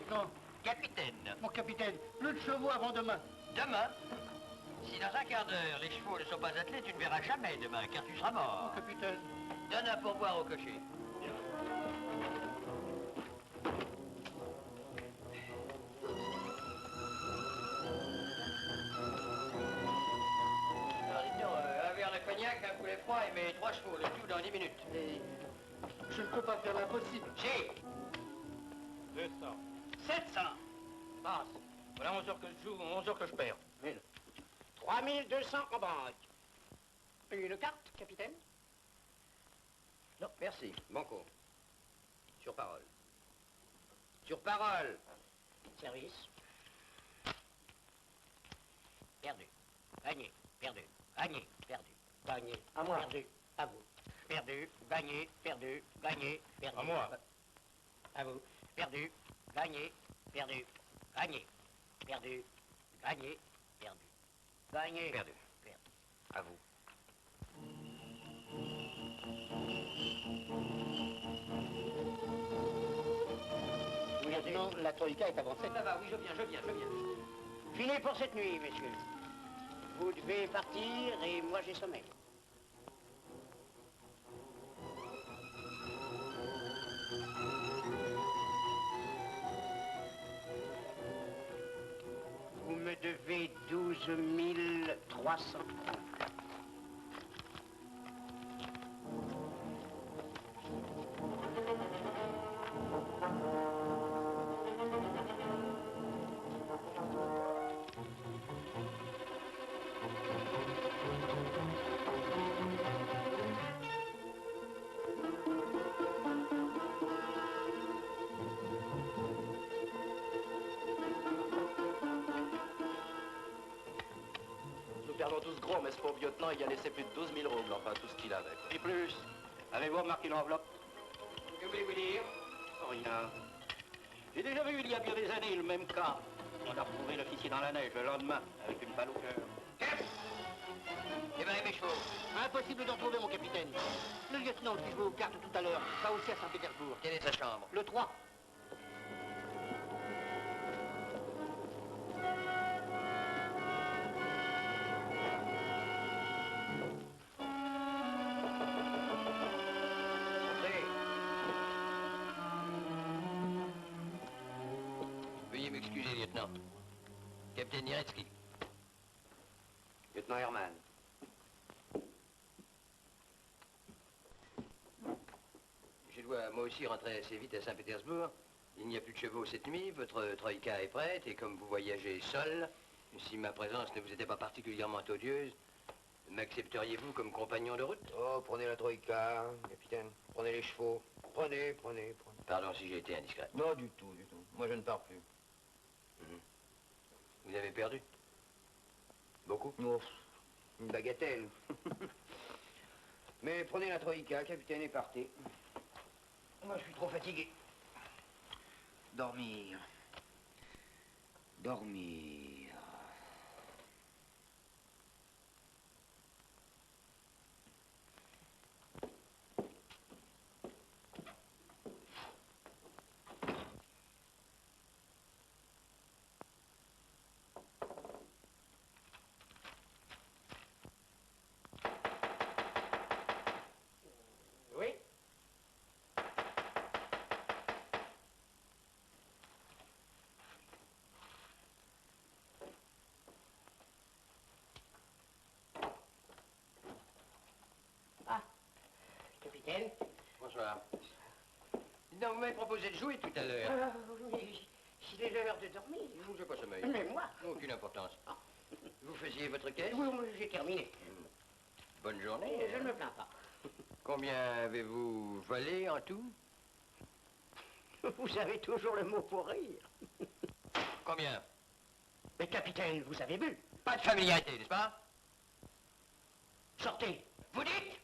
lieutenant. Capitaine. Mon capitaine, plus de chevaux avant demain. Demain? Si dans un quart d'heure, les chevaux ne sont pas attelés, tu ne verras jamais demain, car tu seras mort. Mon capitaine. Donne un pourboire au cocher. Alors, dites-donc, un verre de cognac, un poulet froid et mes 3 chevaux, le tout dans 10 minutes. Et je ne peux pas faire l'impossible. Si. 200. 700. Passe. Voilà 11 heures que je joue, 11 heures que je perds. 3200 en banque. Une carte, capitaine? Non, merci. Banco. Sur parole. Sur parole. Service. Perdu. Gagné. Perdu. Gagné. Perdu. Gagné. À moi. Perdu. À vous. Perdu. Gagné. Perdu. Gagné. Perdu. À moi. À vous. Perdu. Gagné. Perdu. Gagné. Perdu. Gagné. Perdu. Gagné. Perdu. Perdu. À vous. Oui, lieutenant, la troïka est avancée. Ça va, oui, je viens. Fini pour cette nuit, messieurs. Vous devez partir et moi j'ai sommeil. Vous me devez 12 300 francs. Nous perdons tous gros, mais ce pauvre lieutenant, il a laissé plus de 12 000 roubles, enfin tout ce qu'il avait. Et plus, avez-vous remarqué l'enveloppe? Que voulez-vous dire? Rien. J'ai déjà vu il y a bien des années le même cas. On a retrouvé l'officier dans la neige le lendemain, avec une balle au cœur. Eh ben, mes chevaux. Impossible de retrouver mon capitaine. Le lieutenant qui jouait aux cartes tout à l'heure va aussi à Saint-Pétersbourg. Quelle est sa chambre? Le 3. Entrez. Veuillez m'excuser, lieutenant. Capitaine Niretsky. Lieutenant Herman. Je dois, moi aussi, rentrer assez vite à Saint-Pétersbourg. Il n'y a plus de chevaux cette nuit, votre troïka est prête, et comme vous voyagez seul, si ma présence ne vous était pas particulièrement odieuse, m'accepteriez-vous comme compagnon de route? Oh, prenez la troïka, capitaine. Prenez les chevaux. Prenez. Pardon si j'ai été indiscret. Non, du tout. Moi, je ne pars plus. Vous avez perdu? Beaucoup? Oh, une bagatelle. Mais prenez la troïka, capitaine, et partez. Moi, je suis trop fatigué. Dormir. Oui. Ah, capitaine. Bonsoir. Dis donc, vous m'avez proposé de jouer tout à l'heure. Oui, il est l'heure de dormir. Je n'ai pas sommeil. Mais moi. Aucune importance. Vous faisiez votre caisse? Oui, moi, j'ai terminé. Bonne journée. Et je ne me plains pas. Combien avez-vous volé en tout? Vous avez toujours le mot pour rire. Combien? Mais capitaine, vous avez bu. Pas de familiarité, n'est-ce pas? Sortez. Vous dites?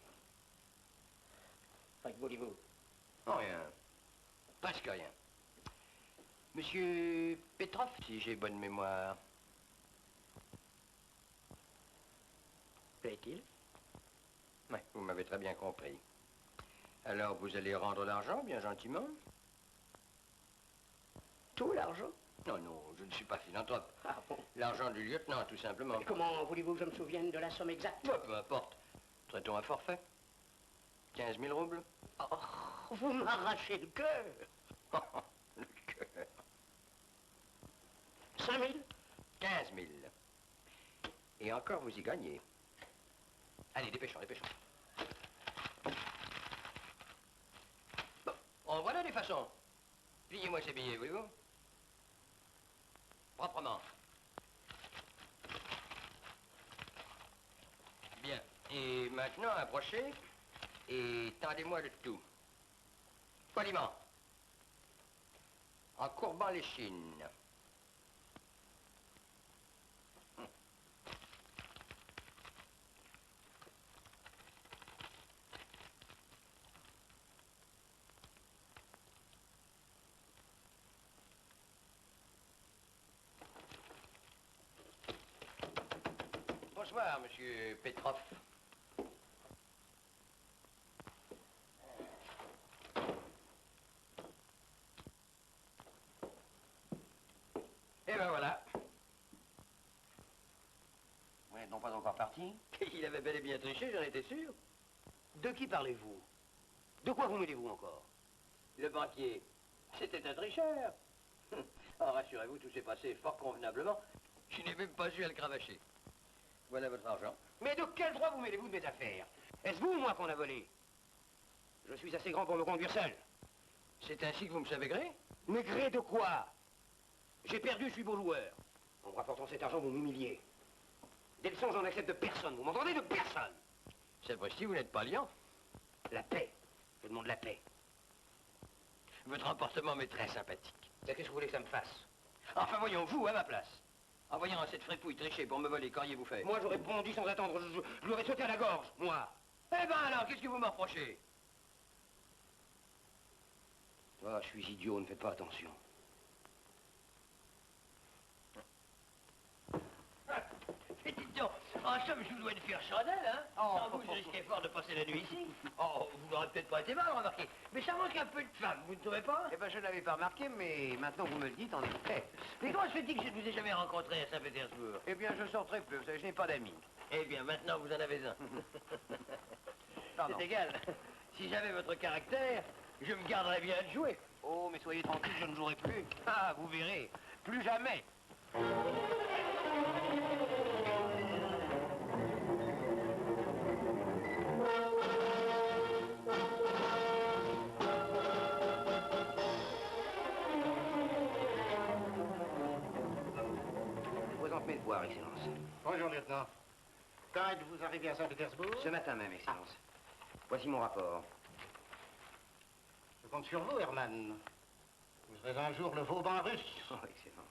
Enfin, que voulez-vous? Non, rien. Presque rien. Monsieur Petrov, si j'ai bonne mémoire. Plaît-il? Oui, vous m'avez très bien compris. Alors, vous allez rendre l'argent, bien gentiment? Tout l'argent? Non, non, je ne suis pas philanthrope. Ah bon? L'argent du lieutenant, tout simplement. Mais comment voulez-vous que je me souvienne de la somme exacte? Ouais, peu importe. Traitons un forfait. 15 000 roubles. Oh, vous m'arrachez le cœur. Le cœur. 5 000? 15 000. Et encore, vous y gagnez. Allez, dépêchons, dépêchons. Bon, en voilà les façons. Pliez-moi ces billets, voyez-vous. Proprement. Bien. Et maintenant, approchez et tendez-moi le tout. Poliment. En courbant l'échine. Bonsoir, monsieur Petrov. Et ben voilà. Vous n'êtes non pas encore parti? Il avait bel et bien triché, j'en étais sûr. De qui parlez-vous? De quoi vous mêlez-vous encore? Le banquier, c'était un tricheur. Oh, rassurez-vous, tout s'est passé fort convenablement. Je n'ai même pas eu à le cravacher. Voilà votre argent. Mais de quel droit vous mêlez-vous de mes affaires? Est-ce vous ou moi qu'on a volé? Je suis assez grand pour me conduire seul. C'est ainsi que vous me savez gré? Mais gré de quoi? J'ai perdu, je suis beau joueur. En me rapportant cet argent, vous m'humiliez. Des leçons, j'en accepte de personne. Vous m'entendez? De personne. Sapristi, vous n'êtes pas liant. La paix. Je demande la paix. Votre emportement m'est très sympathique. Qu'est-ce que vous voulez que ça me fasse? Enfin, voyons, vous, à ma place. En voyant cette fripouille tricher pour me voler, qu'auriez-vous fait? Moi, j'aurais bondi sans attendre. Je lui aurais sauté à la gorge, moi. Eh ben alors, qu'est-ce que vous me reprochez? Ah, je suis idiot, ne faites pas attention. Et dites donc, en somme, je vous dois une faire chandelle, hein? Sans vous, je risquais fort de passer la nuit ici. Oh, vous n'aurez peut-être pas été mal, remarquez. Mais ça manque un peu de femme, vous ne trouvez pas? Eh ben, je ne l'avais pas remarqué, mais maintenant vous me le dites, en effet. Mais comment se fait-il que je ne vous ai jamais rencontré à Saint-Pétersbourg? Eh bien, je sors très peu, vous savez, je n'ai pas d'amis. Eh bien, maintenant, vous en avez un. Pardon. C'est égal. Si j'avais votre caractère, je me garderais bien de jouer. Oh, mais soyez tranquille, je ne jouerai plus. Ah, vous verrez. Plus jamais. Je vous en prie de voir, Excellence. Bonjour, lieutenant. Quand êtes-vous arrivé à Saint-Pétersbourg? Ce matin même, Excellence. Voici mon rapport. Je compte sur vous, Hermann. Vous serez un jour le Vauban russe. Oh, Excellence.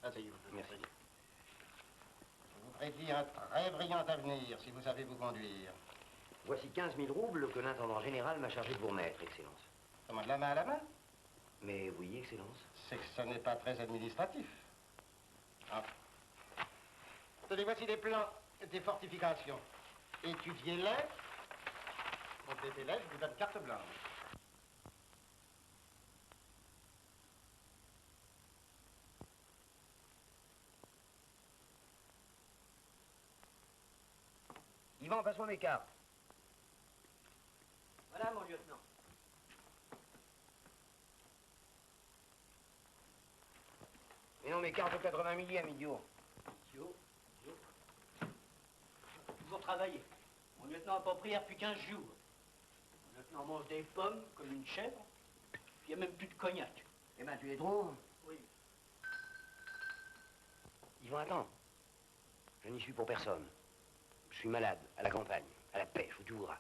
Asseyez-vous. Merci. Je vous prédis un très brillant avenir si vous savez vous conduire. Voici 15 000 roubles que l'intendant général m'a chargé de vous remettre, Excellence. Comment, de la main à la main? Mais oui, Excellence. C'est que ce n'est pas très administratif. Ah. Tenez, voici des plans des fortifications. Étudiez-les. Complétez-les, je vous donne carte blanche. Yvan, passe-moi mes cartes. Voilà, mon lieutenant. Mais non, mes cartes au 80 millième, idiot. Idiot. Toujours travailler. Mon lieutenant n'a pas pris depuis 15 jours. Mon lieutenant mange des pommes comme une chèvre. Puis il n'y a même plus de cognac. Eh ben, tu les trouves? Oui. Yvan, attends. Je n'y suis pour personne. Je suis malade, à la campagne, à la pêche, où tu voudras.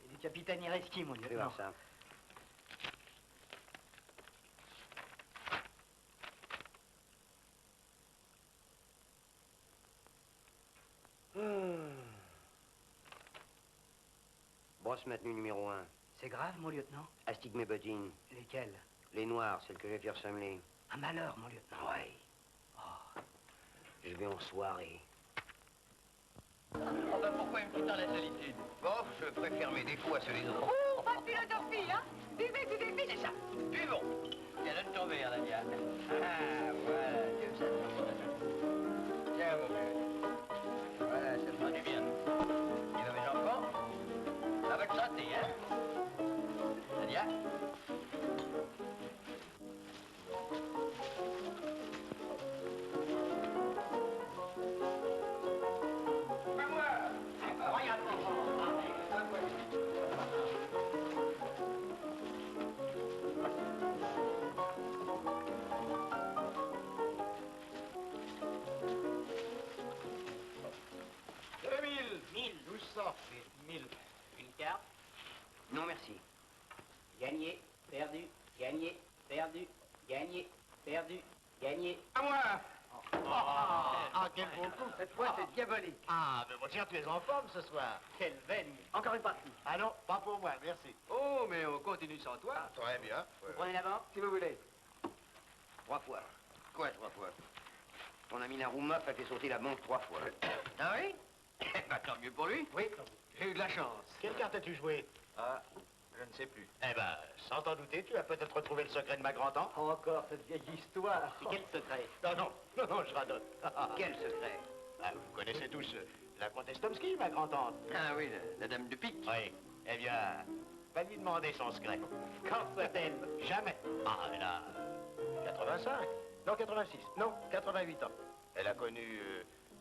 C'est du capitaine Ireski, mon Je vais lieutenant. voir ça. Brosse maintenue numéro 1. C'est grave, mon lieutenant? Astigmébodine. Lesquels? Les noirs, celles que j'ai fait ressembler. Un malheur, mon lieutenant. Oui. Je vais en soirée. Oh ben pourquoi un petit temps la solitude? Bon, je préfère mes défauts à ceux des autres. Oh, pas de philosophie, hein? Buvez, buvez, buvez, c'est ça. Buvons. Tiens, donne ton verre, Nadia. Ah, voilà, Dieu, ça. Tiens, mon vieux. Voilà, ça fera du bien. Et ben, mes enfants, à votre santé, hein? Nadia? Une carte. Non, merci. Gagné, perdu, gagné, perdu, gagné, perdu, gagné. À moi! Ah, quel beau coup. Cette fois, c'est diabolique. Ah, mais mon cher, tu es en forme ce soir. Quelle veine. Encore une partie. Ah non, pas pour moi, merci. Oh, mais on continue sans toi. Très bien. Vous prenez la banque? Si vous voulez. 3 fois. Quoi, 3 fois? Ton ami Narouma a fait sauter la banque 3 fois. Ah oui? Bah, tant mieux pour lui. Oui, j'ai eu de la chance. Quelle carte as-tu joué? Ah, je ne sais plus. Eh ben, sans t'en douter, tu as peut-être retrouvé le secret de ma grand-tante. Encore cette vieille histoire. Et quel secret? Non, je radote. Quel secret? Ah, vous connaissez tous la comtesse Tomsky, ma grand-tante. Ah oui, la dame de pique. Oui. Eh bien, va lui demander son secret. Quand sera-t-elle? Jamais. Ah, elle a 85. Non, 86. Non, 88 ans. Elle a connu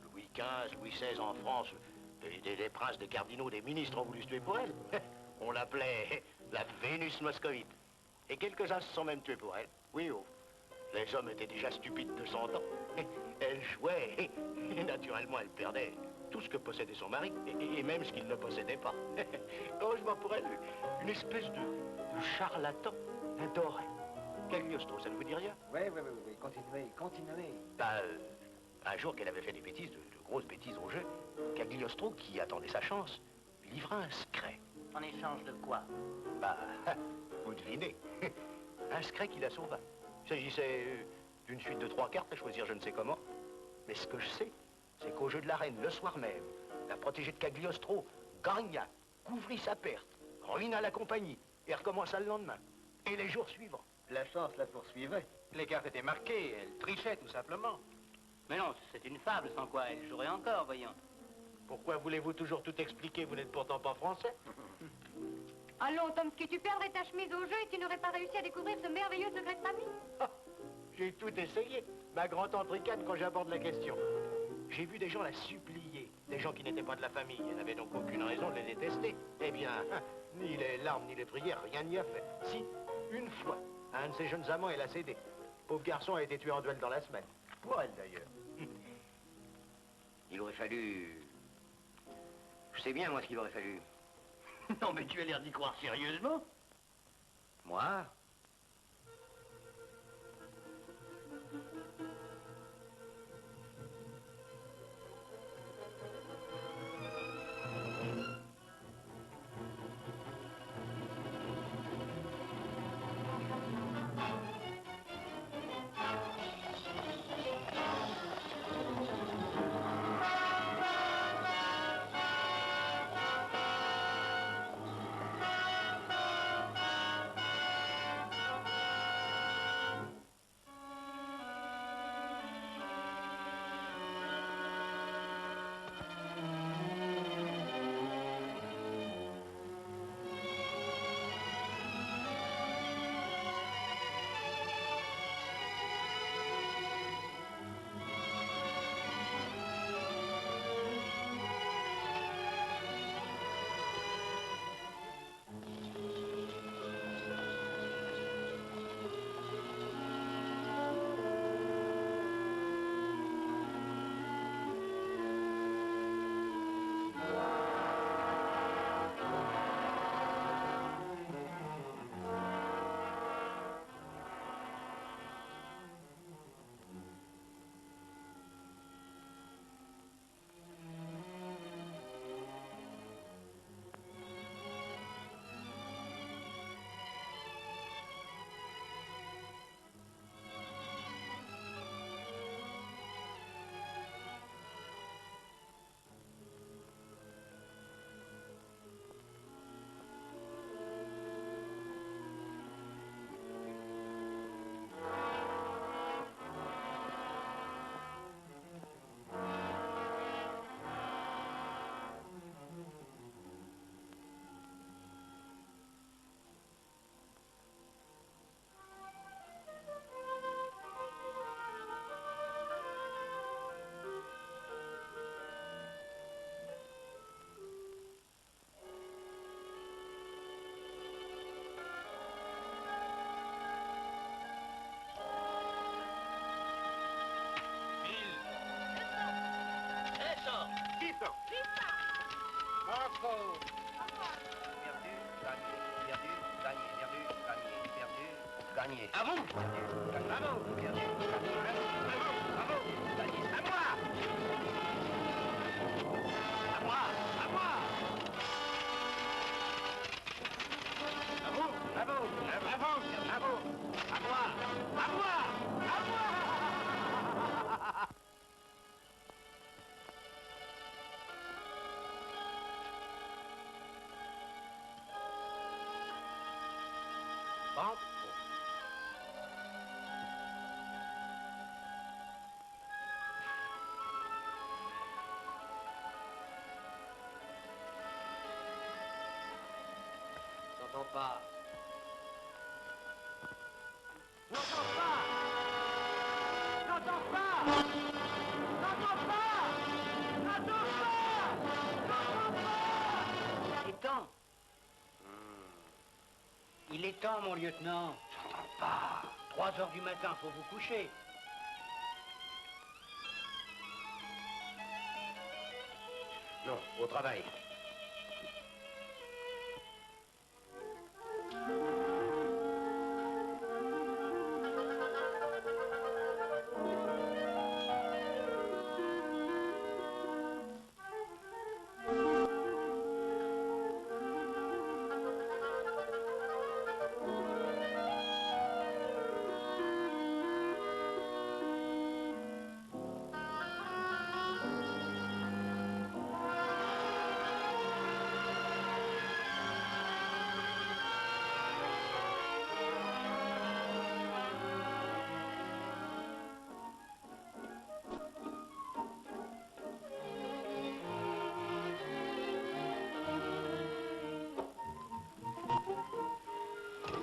Louis XV, Louis XVI en France. Et des princes, des cardinaux, des ministres ont voulu se tuer pour elle. On l'appelait la Vénus moscovite. Et quelques-uns se sont même tués pour elle. Oui, oh. Les hommes étaient déjà stupides de son temps. Elle jouait, et naturellement elle perdait tout ce que possédait son mari, et même ce qu'il ne possédait pas. Heureusement pour elle, une espèce de charlatan, un doré. Cagliostro, ça ne vous dit rien? Oui, continuez. Bah, un jour qu'elle avait fait des bêtises, de grosses bêtises au jeu, Cagliostro, qui attendait sa chance, lui livra un secret. En échange de quoi? Bah, vous devinez. Un secret qui la sauva. Il s'agissait d'une suite de 3 cartes à choisir je ne sais comment. Mais ce que je sais, c'est qu'au jeu de la reine, le soir même, la protégée de Cagliostro gagna, couvrit sa perte, ruina la compagnie et recommença le lendemain. Et les jours suivants. La chance la poursuivait. Les cartes étaient marquées, elle trichait tout simplement. Mais non, c'est une fable sans quoi elle jouerait encore, voyons. Pourquoi voulez-vous toujours tout expliquer? Vous n'êtes pourtant pas français. Allons, Tomsky, tu perdrais ta chemise au jeu et tu n'aurais pas réussi à découvrir ce merveilleux secret de famille. Ah, j'ai tout essayé. Ma grand-tante ricane quand j'aborde la question. J'ai vu des gens la supplier, des gens qui n'étaient pas de la famille et n'avaient donc aucune raison de les détester. Eh bien, ni les larmes ni les prières, rien n'y a fait. Si, une fois, un de ses jeunes amants, elle a cédé. Le pauvre garçon a été tué en duel dans la semaine. Pour elle, d'ailleurs. Il aurait fallu... Je sais bien, moi, ce qu'il aurait fallu. Non, mais tu as l'air d'y croire sérieusement. Moi? maintenant. Bravo. Perdu, gagné, perdu, gagné, perdu, gagné, perdu, gagné. À vous. Bravo, perdu, gagné, bravo, bravo, gagné. À moi. À moi, à moi. Bravo. Bravo. Bravo. Bravo, à moi, à moi, à moi. Banque. J'entends pas. N'entends pas. N'entends pas. N'entends pas. N'entends pas. N'entends pas. Il est temps. Il est temps, mon lieutenant. J'entends pas. 3 heures du matin, faut vous coucher. Non, au travail.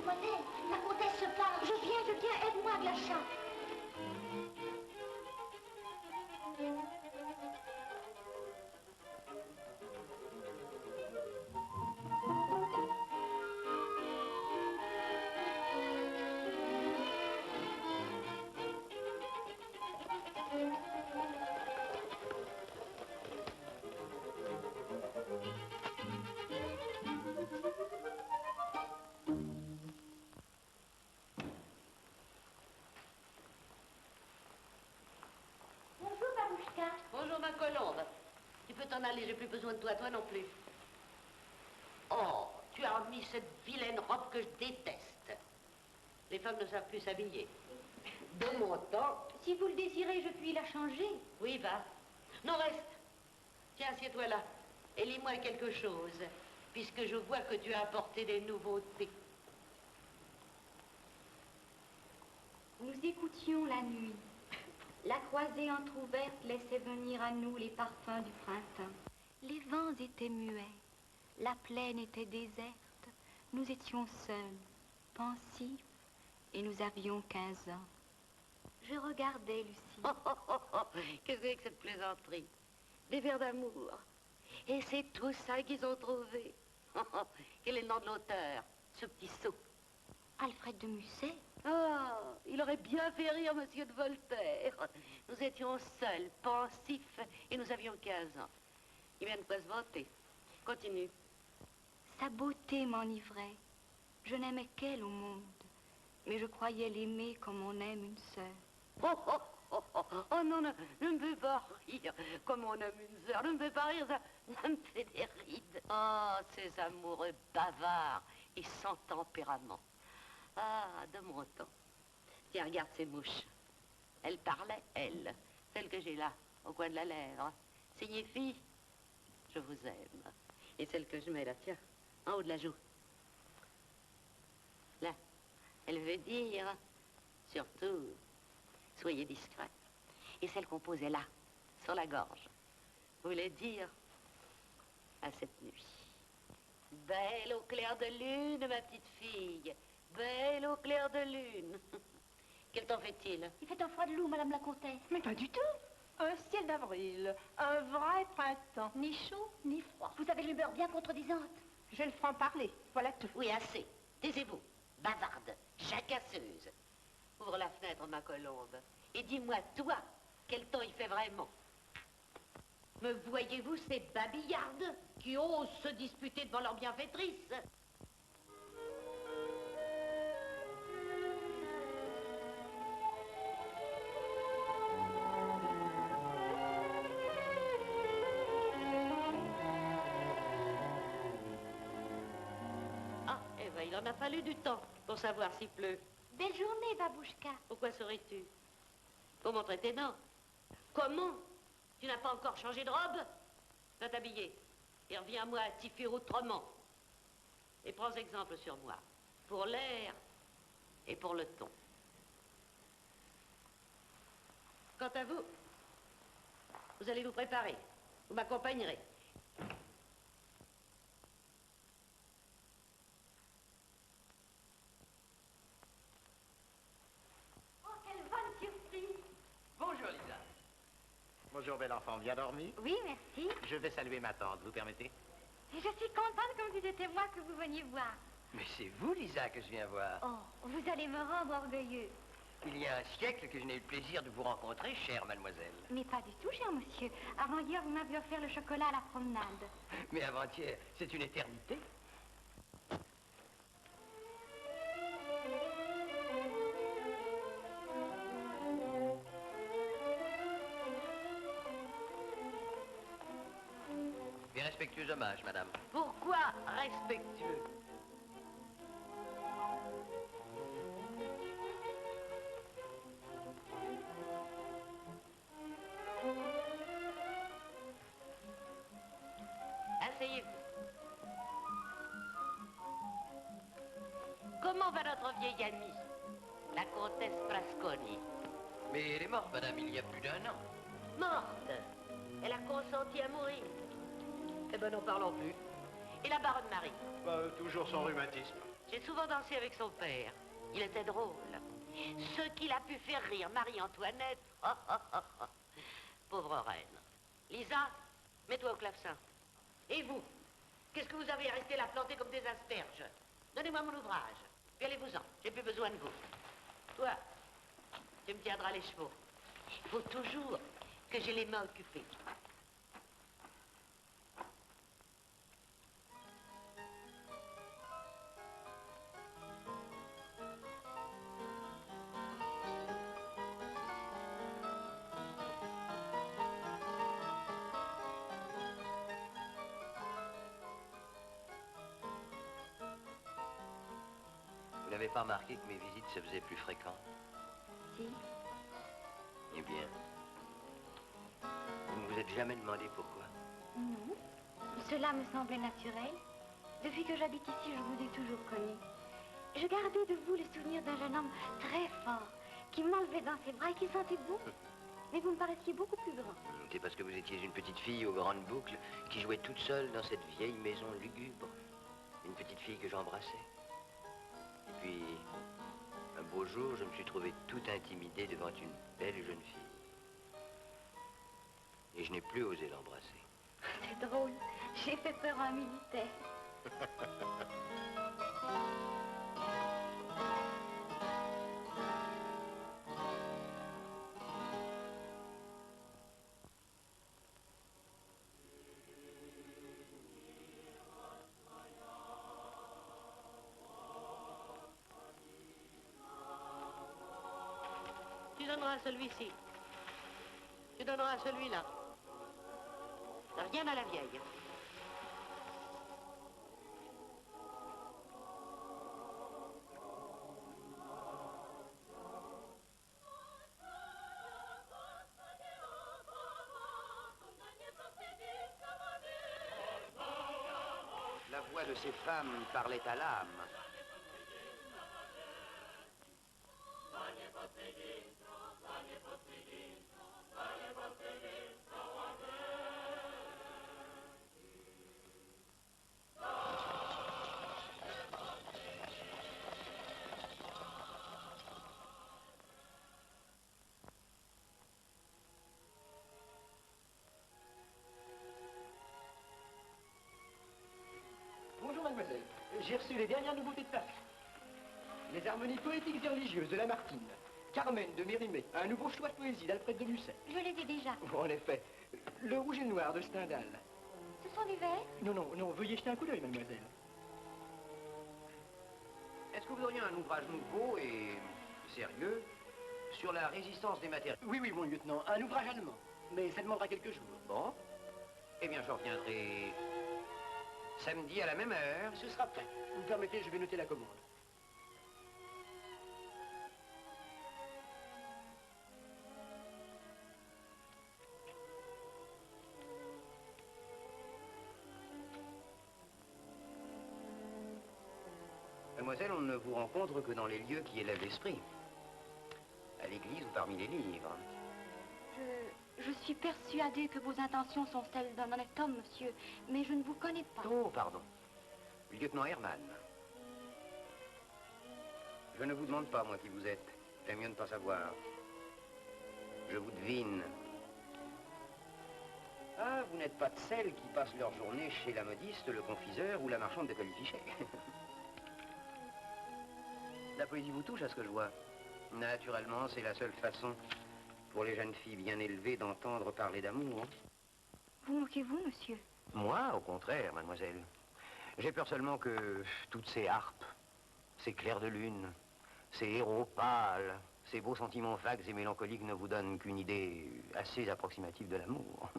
Monet, la comtesse se parle. Je viens, aide-moi, Glacha. Bonjour, Babouchka. Bonjour ma colombe. Tu peux t'en aller, j'ai plus besoin de toi, toi non plus. Oh, tu as mis cette vilaine robe que je déteste. Les femmes ne savent plus s'habiller. De mon temps. Si vous le désirez, je puis la changer. Oui, va. Non, reste. Tiens, assieds-toi là. Et lis-moi quelque chose, puisque je vois que tu as apporté des nouveautés. Nous écoutions la nuit. La croisée entr'ouverte laissait venir à nous les parfums du printemps. Les vents étaient muets. La plaine était déserte. Nous étions seuls, pensifs, et nous avions 15 ans. Je regardais Lucie. Oh, oh, oh, oh. Qu'est-ce que c'est que cette plaisanterie? Des vers d'amour. Et c'est tout ça qu'ils ont trouvé. Oh, oh. Quel est le nom de l'auteur? Ce petit sot. Alfred de Musset. Oh, il aurait bien fait rire Monsieur de Voltaire. Nous étions seuls, pensifs, et nous avions 15 ans. Il vient de quoi se vanter. Continue. Sa beauté m'enivrait. Je n'aimais qu'elle au monde, mais je croyais l'aimer comme on aime une sœur. Oh, oh, oh, oh, oh non, non, ne me fais pas rire comme on aime une sœur. Ne me fais pas rire, ça me fait des rides. Oh, ces amoureux bavards et sans tempérament. Ah, de mon temps. Tiens, regarde ces mouches. Elle parlait, elle. Celle que j'ai là, au coin de la lèvre. Signifie, je vous aime. Et celle que je mets là, tiens, en haut de la joue. Là, elle veut dire, surtout, soyez discret. Et celle qu'on posait là, sur la gorge, voulait dire, à cette nuit. Belle au clair de lune, ma petite fille. Belle au clair de lune. Quel temps fait-il? Il fait un froid de loup, Madame la Comtesse. Mais pas du tout. Un ciel d'avril, un vrai printemps. Ni chaud, ni froid. Vous avez l'humeur bien contredisante. J'ai le franc-parler, voilà tout. Oui, assez. Taisez-vous. Bavarde, jacasseuse. Ouvre la fenêtre, ma colombe. Et dis-moi, toi, quel temps il fait vraiment? Me voyez-vous ces babillardes qui osent se disputer devant leur bienfaitrice? Ah, eh ben, il en a fallu du temps pour savoir s'il pleut. Belle journée, Babouchka. Pourquoi serais-tu? Pour montrer tes dents. Comment? Tu n'as pas encore changé de robe? Va t'habiller. Et reviens-moi à t'y faire autrement. Et prends exemple sur moi. Pour l'air et pour le ton. Quant à vous, vous allez vous préparer. Vous m'accompagnerez. Oh, quelle bonne surprise. Bonjour, Lisa. Bonjour, bel enfant, bien dormi? Oui, merci. Je vais saluer ma tante, vous permettez? Et je suis contente comme si c'était moi que vous veniez voir. Mais c'est vous, Lisa, que je viens voir. Oh, vous allez me rendre orgueilleux. Il y a un siècle que je n'ai eu le plaisir de vous rencontrer, chère mademoiselle. Mais pas du tout, cher monsieur. Avant-hier, vous m'aviez offert le chocolat à la promenade. Mais avant-hier, c'est une éternité. Mes respectueux hommages, madame. Pourquoi respectueux? Asseyez-vous. Comment va notre vieille amie, la comtesse Frasconi? Mais elle est morte, madame, il y a plus d'un an. Morte. Elle a consenti à mourir. Eh ben, n'en parlons plus. Et la baronne Marie? Toujours son rhumatisme. J'ai souvent dansé avec son père. Il était drôle. Ce qu'il a pu faire rire Marie-Antoinette. Pauvre reine. Lisa, mets-toi au clavecin. Et vous, qu'est-ce que vous avez à rester là planté comme des asperges? Donnez-moi mon ouvrage. Puis allez-vous-en, j'ai plus besoin de vous. Toi, tu me tiendras les chevaux. Il faut toujours que j'ai les mains occupées. Vous n'avez pas remarqué que mes visites se faisaient plus fréquentes? Si. Eh bien, vous ne vous êtes jamais demandé pourquoi? Non. Cela me semblait naturel. Depuis que j'habite ici, je vous ai toujours connu. Je gardais de vous le souvenir d'un jeune homme très fort, qui m'enlevait dans ses bras et qui sentait bon. Mais vous me paraissiez beaucoup plus grand. C'est parce que vous étiez une petite fille aux grandes boucles qui jouait toute seule dans cette vieille maison lugubre. Une petite fille que j'embrassais. Et puis, un beau jour, je me suis trouvé tout intimidé devant une belle jeune fille. Et je n'ai plus osé l'embrasser. C'est drôle. J'ai fait peur à un militaire. Tu donneras à celui-ci. Tu donneras à celui-là. Rien à la vieille. La voix de ces femmes parlait à l'âme. Bonjour, mademoiselle. J'ai reçu les dernières nouveautés de Paris. Les harmonies poétiques et religieuses de Lamartine. Carmen de Mérimée. Un nouveau choix de poésie d'Alfred de Musset. Je les ai déjà. En effet. Le rouge et le noir de Stendhal. Ce sont des verres? Non, non, non, veuillez jeter un coup d'œil, mademoiselle. Est-ce que vous auriez un ouvrage nouveau et sérieux sur la résistance des matériaux? Oui, oui, mon lieutenant, un ouvrage allemand. Mais ça demandera quelques jours. Bon. Eh bien, je reviendrai samedi à la même heure. Ce sera prêt. Vous me permettez, je vais noter la commande. Mademoiselle, on ne vous rencontre que dans les lieux qui élèvent l'esprit. À l'église ou parmi les livres. Je suis persuadée que vos intentions sont celles d'un honnête homme, monsieur, mais je ne vous connais pas. Oh, pardon. Lieutenant Hermann. Je ne vous demande pas, moi, qui vous êtes. C'est mieux de ne pas savoir. Je vous devine. Ah, vous n'êtes pas de celles qui passent leur journée chez la modiste, le confiseur ou la marchande de colifichets. La poésie vous touche à ce que je vois. Naturellement, c'est la seule façon pour les jeunes filles bien élevées d'entendre parler d'amour. Vous moquez-vous, monsieur? Moi, au contraire, mademoiselle. J'ai peur seulement que toutes ces harpes, ces clairs de lune, ces héros pâles, ces beaux sentiments vagues et mélancoliques ne vous donnent qu'une idée assez approximative de l'amour.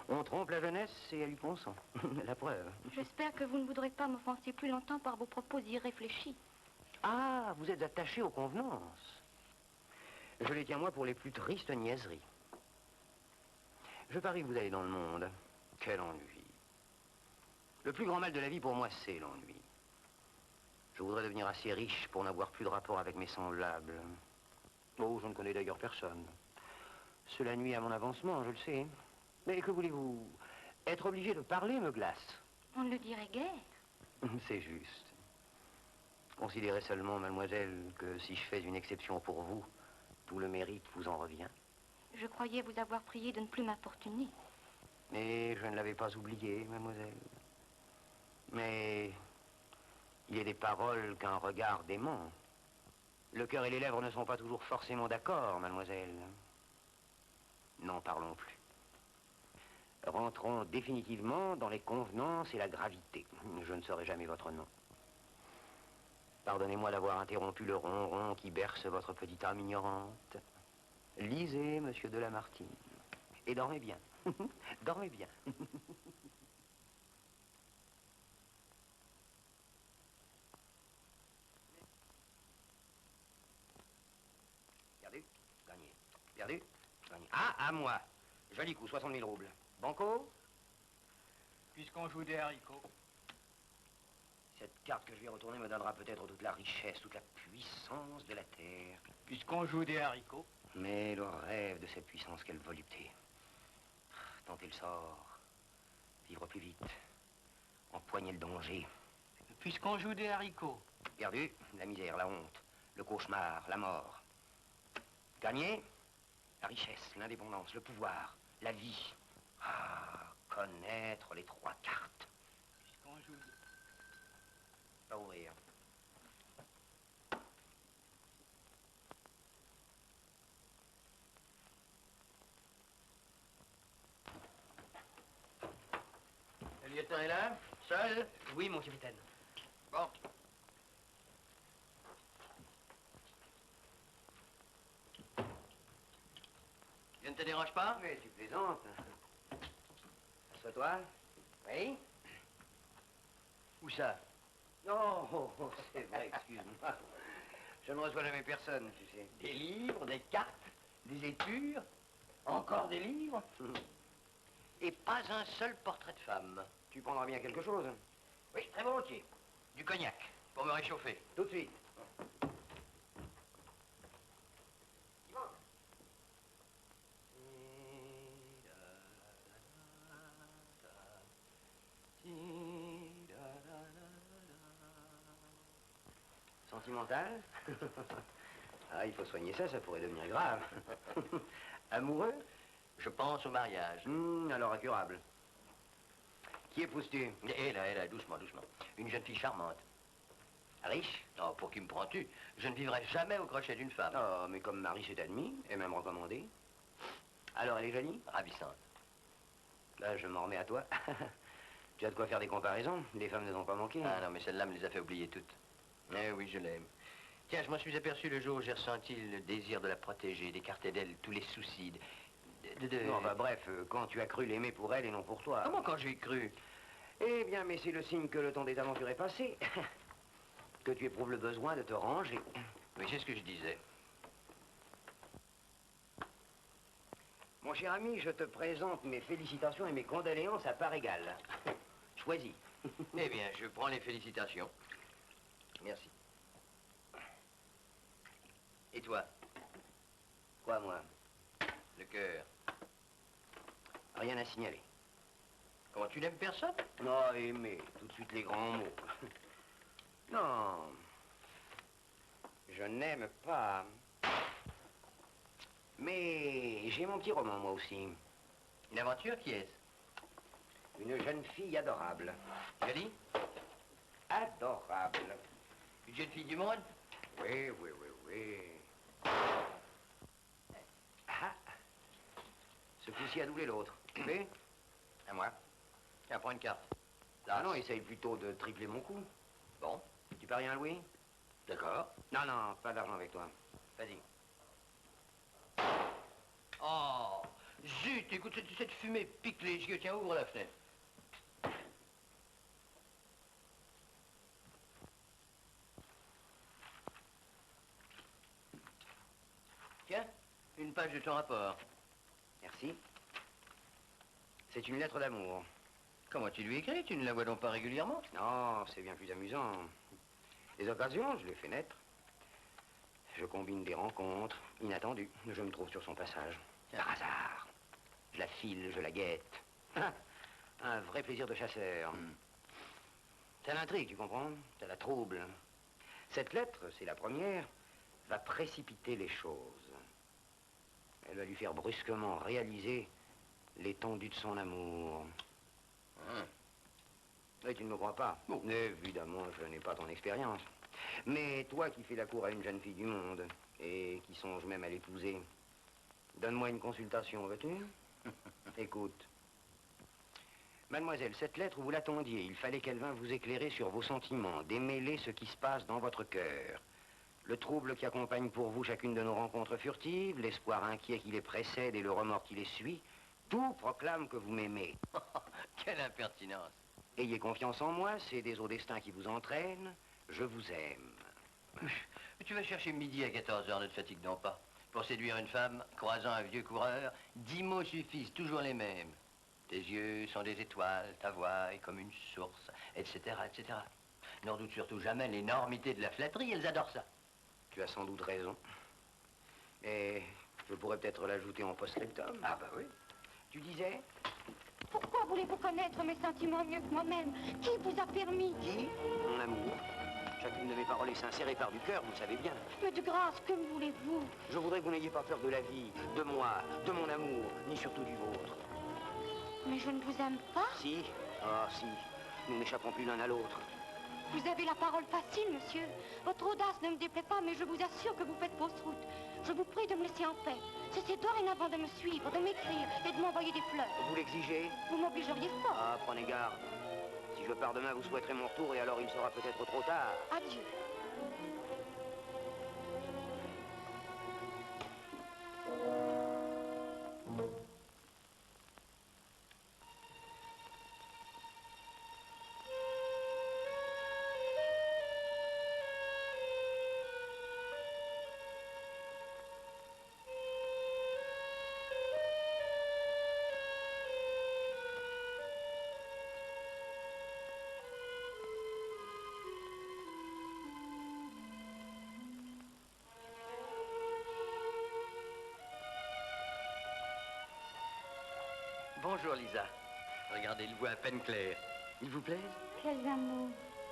On trompe la jeunesse et elle y consent. La preuve. J'espère que vous ne voudrez pas m'offenser plus longtemps par vos propos irréfléchis. Ah, vous êtes attaché aux convenances. Je les tiens, moi, pour les plus tristes niaiseries. Je parie que vous allez dans le monde. Quel ennui. Le plus grand mal de la vie, pour moi, c'est l'ennui. Je voudrais devenir assez riche pour n'avoir plus de rapport avec mes semblables. Oh, je ne connais d'ailleurs personne. Cela nuit à mon avancement, je le sais. Mais que voulez-vous? Être obligé de parler me glace. On ne le dirait guère. C'est juste. Considérez seulement, mademoiselle, que si je fais une exception pour vous, tout le mérite vous en revient. Je croyais vous avoir prié de ne plus m'importuner. Mais je ne l'avais pas oublié, mademoiselle. Mais il y a des paroles qu'un regard dément. Le cœur et les lèvres ne sont pas toujours forcément d'accord, mademoiselle. N'en parlons plus. Rentrons définitivement dans les convenances et la gravité. Je ne saurai jamais votre nom. Pardonnez-moi d'avoir interrompu le ronron qui berce votre petite âme ignorante. Lisez, monsieur de Lamartine. Et dormez bien. Dormez bien. Perdu, gagné. Perdu, gagné. Ah, à moi. Joli coup, 60 000 roubles. Banco? Puisqu'on joue des haricots. Cette carte que je vais retourner me donnera peut-être toute la richesse, toute la puissance de la terre. Puisqu'on joue des haricots. Mais le rêve de cette puissance, quelle volupté. Tenter le sort, vivre plus vite, empoigner le danger. Puisqu'on joue des haricots. Perdu, la misère, la honte, le cauchemar, la mort. Gagné, la richesse, l'indépendance, le pouvoir, la vie. Ah, connaître les trois cartes. Puisqu'on joue... Pas ouvrir. Le lieutenant est là? Seul? Oui, mon capitaine. Bon. Je ne te dérange pas? Mais tu plaisantes. Assois-toi. Oui? Où ça? Non, c'est vrai, excuse-moi. Je ne reçois jamais personne, tu sais. Des livres, des cartes, des étures, encore des livres. Et pas un seul portrait de femme. Tu prendras bien quelque chose? Oui, très volontiers. Du cognac, pour me réchauffer. Tout de suite. Sentimental? Ah, il faut soigner ça, ça pourrait devenir grave. Amoureux? Je pense au mariage. Alors incurable. Qui épouses-tu? Elle, doucement, doucement. Une jeune fille charmante. Riche? Oh, pour qui me prends-tu? Je ne vivrai jamais au crochet d'une femme. Oh, mais comme mari c'est admis, et même recommandé. Alors, elle est jolie? Ravissante. Là, je m'en remets à toi. Tu as de quoi faire des comparaisons. Les femmes ne t'ont pas manqué. Ah non, mais celle-là me les a fait oublier toutes. Eh oui, je l'aime. Tiens, je m'en suis aperçu le jour où j'ai ressenti le désir de la protéger, d'écarter d'elle tous les soucis. Non, bah bref, quand tu as cru l'aimer pour elle et non pour toi. Comment quand j'ai cru? Eh bien, mais c'est le signe que le temps des aventures est passé. Que tu éprouves le besoin de te ranger. Oui, c'est ce que je disais. Mon cher ami, je te présente mes félicitations et mes condoléances à part égale. Choisis. Eh bien, je prends les félicitations. Merci. Et toi? Quoi, moi? Le cœur. Rien à signaler. Comment, tu n'aimes personne? Non, aimer, tout de suite les grands mots. Non. Je n'aime pas. Mais j'ai mon petit roman, moi aussi. Une aventure, qui est-ce? Une jeune fille adorable. Jolie? Adorable. Une jeune fille du monde? Oui, oui, oui, oui. Ah. Ce coup-ci a doublé l'autre. Tu fais? À moi. Tiens, prends une carte. Ah non, essaye plutôt de tripler mon coup. Bon, Tu paries un Louis? d'accord. Non, non, pas d'argent avec toi. Vas-y. Oh, zut, écoute, cette fumée pique les yeux. Tiens, ouvre la fenêtre. Tiens, une page de ton rapport. Merci. C'est une lettre d'amour. Comment tu lui écris? Tu ne la vois donc pas régulièrement? Non, c'est bien plus amusant. Les occasions, je les fais naître. Je combine des rencontres inattendues. Je me trouve sur son passage. Par hasard. Je la file, je la guette. Ah, un vrai plaisir de chasseur. Ça l'intrigue, tu comprends? Ça la trouble. Cette lettre, c'est la première, va précipiter les choses. Elle va lui faire brusquement réaliser l'étendue de son amour. Mais tu ne me crois pas? Bon. Évidemment, je n'ai pas ton expérience. Mais toi qui fais la cour à une jeune fille du monde, et qui songe même à l'épouser, donne-moi une consultation, veux-tu? Écoute. Mademoiselle, cette lettre, vous l'attendiez. Il fallait qu'elle vînt vous éclairer sur vos sentiments, démêler ce qui se passe dans votre cœur. Le trouble qui accompagne pour vous chacune de nos rencontres furtives, l'espoir inquiet qui les précède et le remords qui les suit, tout proclame que vous m'aimez. Quelle impertinence. Ayez confiance en moi, c'est des eaux destin qui vous entraînent. Je vous aime. Mais tu vas chercher midi à 14 h, ne te fatigue donc pas. Pour séduire une femme, croisant un vieux coureur, 10 mots suffisent, toujours les mêmes. Tes yeux sont des étoiles, ta voix est comme une source, etc., etc. N'en doute surtout jamais l'énormité de la flatterie, elles adorent ça. Tu as sans doute raison. Et je pourrais peut-être l'ajouter en post-scriptum. Ah bah oui. Tu disais? Pourquoi voulez-vous connaître mes sentiments mieux que moi-même? Qui vous a permis? Qui? Mon amour. Chacune de mes paroles est sincère et part du cœur, vous le savez bien. Mais de grâce, que voulez-vous? Je voudrais que vous n'ayez pas peur de la vie, de moi, de mon amour, ni surtout du vôtre. Mais je ne vous aime pas. Si? Ah, si. Nous n'échapperons plus l'un à l'autre. Vous avez la parole facile, monsieur. Votre audace ne me déplaît pas, mais je vous assure que vous faites fausse route. Je vous prie de me laisser en paix. Cessez dorénavant de me suivre, de m'écrire et de m'envoyer des fleurs. Vous l'exigez? Vous m'obligeriez fort. Ah, prenez garde. Si je pars demain, vous souhaiterez mon retour et alors il sera peut-être trop tard. Adieu. Bonjour, Lisa. Regardez, ils voient à peine clair. Ils vous plaisent? Quels amours.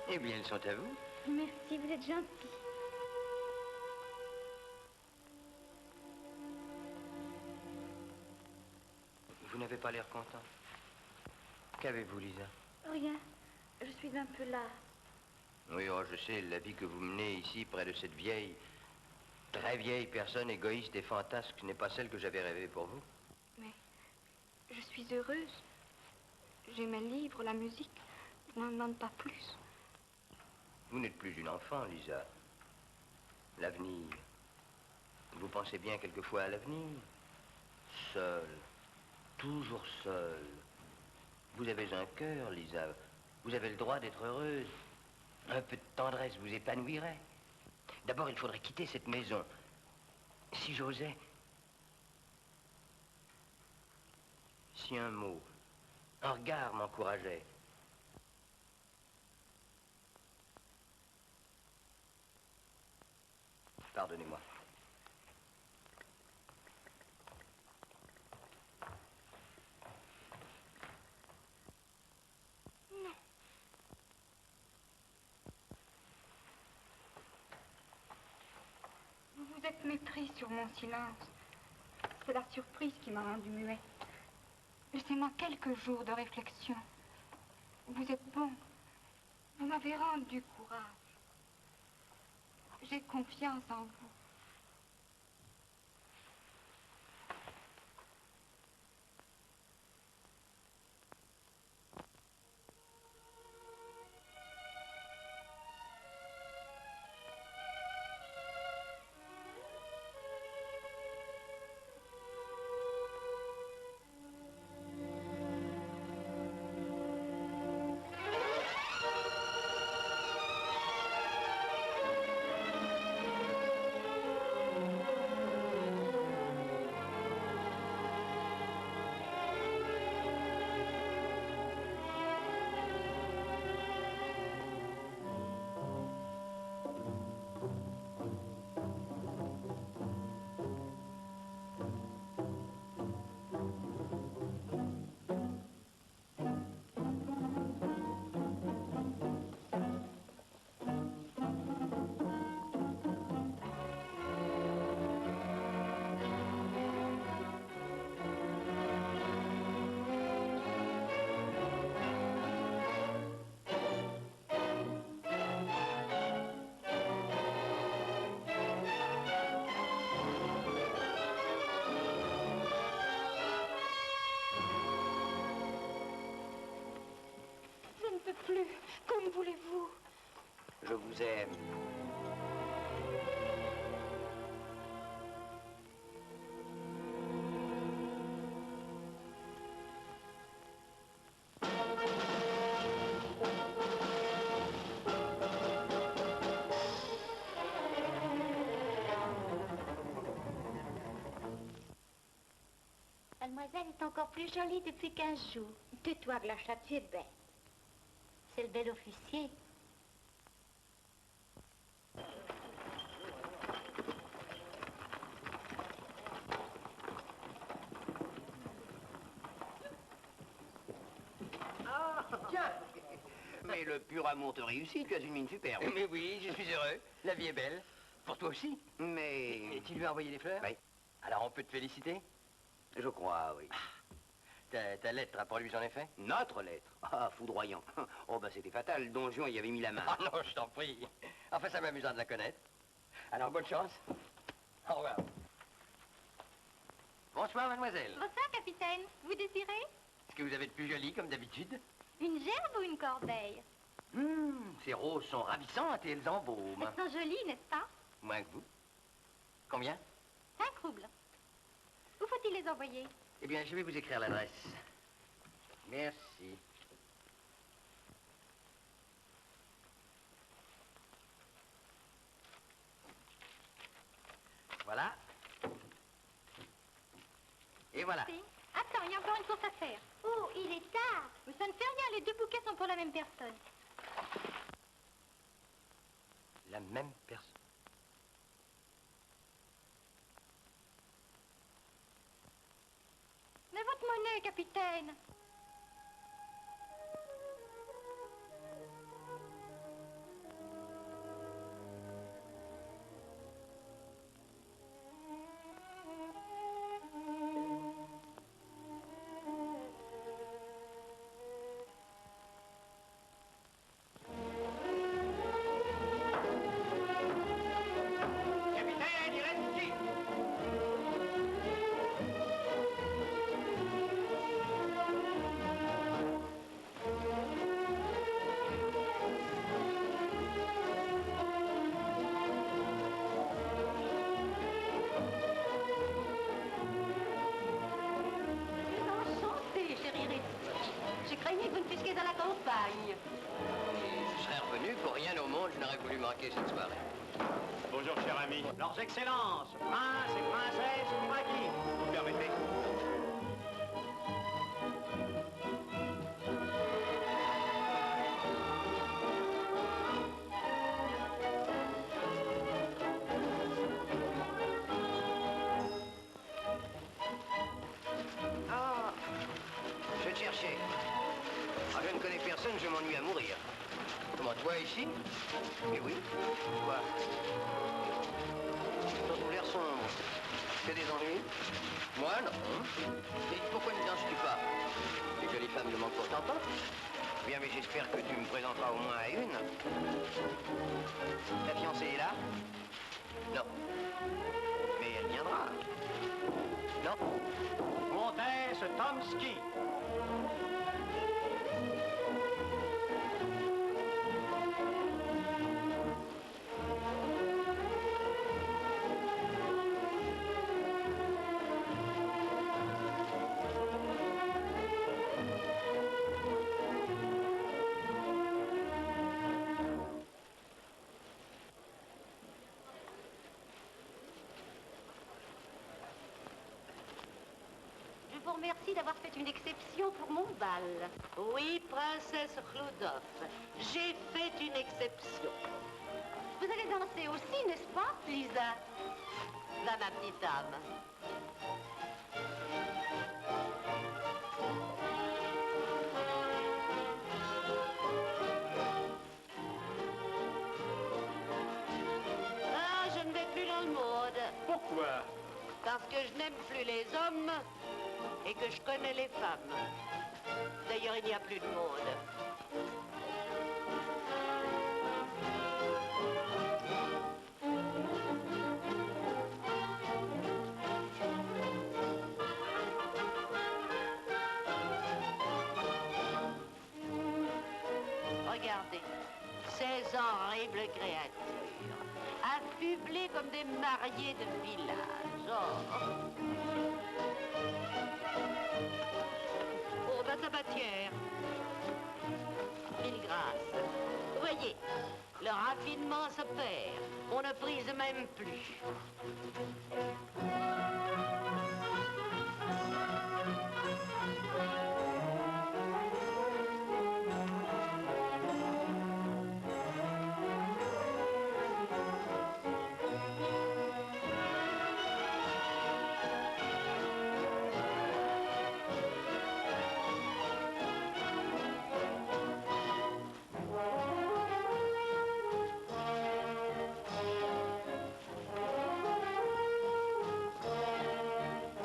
Eh bien, ils sont à vous. Merci, vous êtes gentil. Vous n'avez pas l'air content. Qu'avez-vous, Lisa? Rien. Je suis un peu là. Oui, oh, je sais, la vie que vous menez ici, près de cette vieille, très vieille personne égoïste et fantasque, n'est pas celle que j'avais rêvée pour vous. Mais je suis heureuse. J'ai mes livres, la musique. Je n'en demande pas plus. Vous n'êtes plus une enfant, Lisa. L'avenir. Vous pensez bien quelquefois à l'avenir? Seule. Toujours seule. Vous avez un cœur, Lisa. Vous avez le droit d'être heureuse. Un peu de tendresse vous épanouirait. D'abord, il faudrait quitter cette maison. Si j'osais... Si un mot, un regard m'encourageait. Pardonnez-moi. Non. Vous vous êtes mépris sur mon silence. C'est la surprise qui m'a rendu muet. Laissez-moi quelques jours de réflexion. Vous êtes bon. Vous m'avez rendu courage. J'ai confiance en vous. Je ne peux plus. Comme voulez-vous? Je vous aime. Mademoiselle est encore plus jolie depuis 15 jours. Tais-toi, Blanchette, tu es belle. C'est le bel officier. Tiens. Mais le pur amour te réussit, tu as une mine superbe. Mais oui, je suis heureux. La vie est belle. Pour toi aussi. Mais... Et tu lui as envoyé des fleurs? Oui. Alors on peut te féliciter? Je crois, oui. Ta lettre a pour lui, j'en ai fait? Notre lettre? Ah, foudroyant. Oh, bah c'était fatal. Don Juan y avait mis la main. Ah non, je t'en prie. Enfin, ça m'amusant de la connaître. Alors, bonne chance. Au revoir. Bonsoir, mademoiselle. Bonsoir, capitaine. Vous désirez? Est-ce que vous avez de plus joli, comme d'habitude? Une gerbe ou une corbeille? Ces roses sont ravissantes et elles embaument. Elles sont jolies, n'est-ce pas? Moins que vous. Combien? 5 roubles. Où faut-il les envoyer? Eh bien, je vais vous écrire l'adresse. Merci. Voilà. Et voilà. Attends, il y a encore une course à faire. Oh, il est tard. Mais ça ne fait rien, les 2 bouquets sont pour la même personne. La même personne. Mais votre monnaie, capitaine. Capitaine, il reste ici. j'aurais voulu manquer cette soirée. Bonjour, cher ami. Leurs excellences, princes et princesses, Maggie, vous permettez? Ah, je te cherchais. Ah, je ne connais personne, je m'ennuie à mourir. Comment, toi, ici? Mais oui, quoi? Surtout l'air sombre. Que des ennuis? Moi, non. Et pourquoi ne danses-tu pas? Les jolies femmes ne manquent pourtant pas. Bien, mais j'espère que tu me présenteras au moins à une. Ta fiancée est là? Non. Mais elle viendra. Non. Comtesse Tomsky. Je vous remercie d'avoir fait une exception pour mon bal. Oui, princesse Rudolph, j'ai fait une exception. Vous allez danser aussi, n'est-ce pas, Lisa? Là, ma petite dame. Ah, je ne vais plus dans le mode. Pourquoi? Parce que je n'aime plus les hommes et que je connais les femmes. D'ailleurs, il n'y a plus de mode. Regardez, ces horribles créatures, affublées comme des mariés de village. Oh, ben tabatière. Mille grâces. Vous voyez, le raffinement se perd. On ne prise même plus.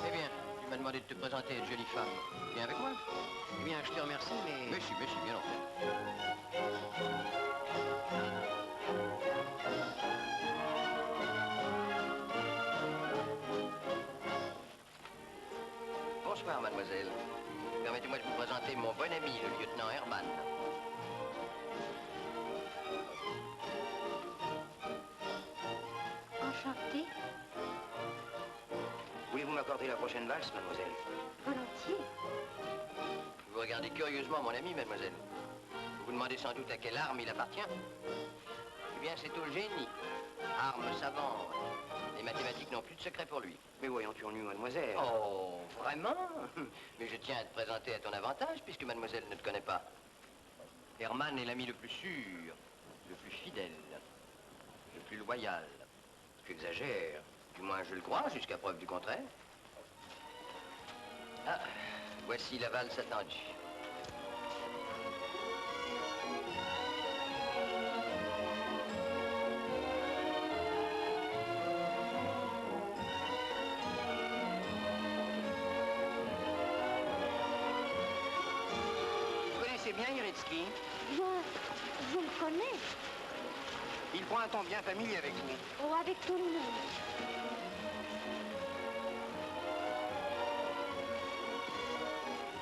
Eh bien, tu m'as demandé de te présenter à une jolie femme. Viens avec moi? Eh bien, je te remercie, mais... Mais si, bien entendu. Bonsoir, mademoiselle. Permettez-moi de vous présenter mon bon ami, le lieutenant Herman. Enchantée, Voulez-vous m'accorder la prochaine valse, mademoiselle? volontiers. Vous regardez curieusement mon ami, mademoiselle. Vous vous demandez sans doute à quelle arme il appartient. Eh bien, c'est au génie. Arme savante. Les mathématiques n'ont plus de secret pour lui. Mais voyons, tu ennuies, mademoiselle. Oh, vraiment? Mais je tiens à te présenter à ton avantage, puisque mademoiselle ne te connaît pas. Herman est l'ami le plus sûr, le plus fidèle, le plus loyal. Tu exagères. Du moins, je le crois, jusqu'à preuve du contraire. Ah, voici la valse attendue. Vous connaissez bien Iretsky? Bien, je le connais. Il prend un ton bien familier avec vous. Oh, avec tout le monde.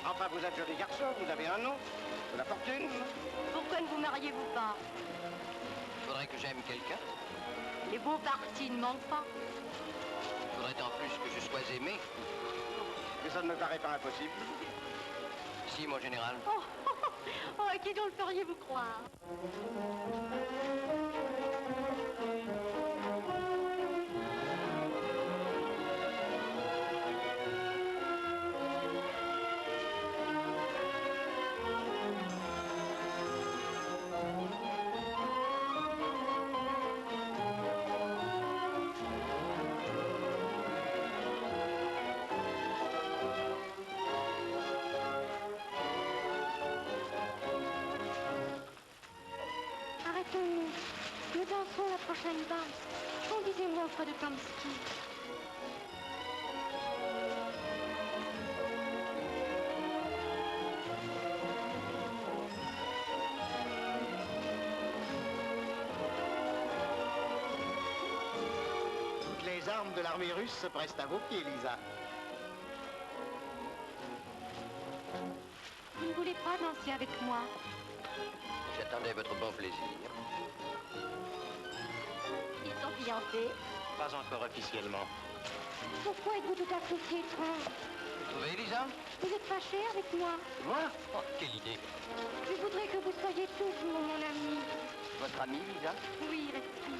Enfin, vous êtes joli garçon, vous avez un nom, de la fortune. Pourquoi ne vous mariez-vous pas? Faudrait que j'aime quelqu'un. Les beaux partis ne manquent pas. Faudrait en plus que je sois aimé. Mais ça ne me paraît pas impossible. Si, mon général. Oh, à qui donc le feriez-vous croire? prochaine valse. Conduisez-moi auprès de Tomsky. Toutes les armes de l'armée russe se prestent à vos pieds, Lisa. Vous ne voulez pas danser avec moi? J'attendais votre bon plaisir. Ils sont fiancés. Pas encore officiellement. Pourquoi êtes-vous tout à coup si étrange? Vous trouvez, Elisa? Vous êtes fâché avec moi? Moi? Oh, quelle idée. Je voudrais que vous soyez toujours mon ami. Votre amie, Lisa? Oui, Rexy.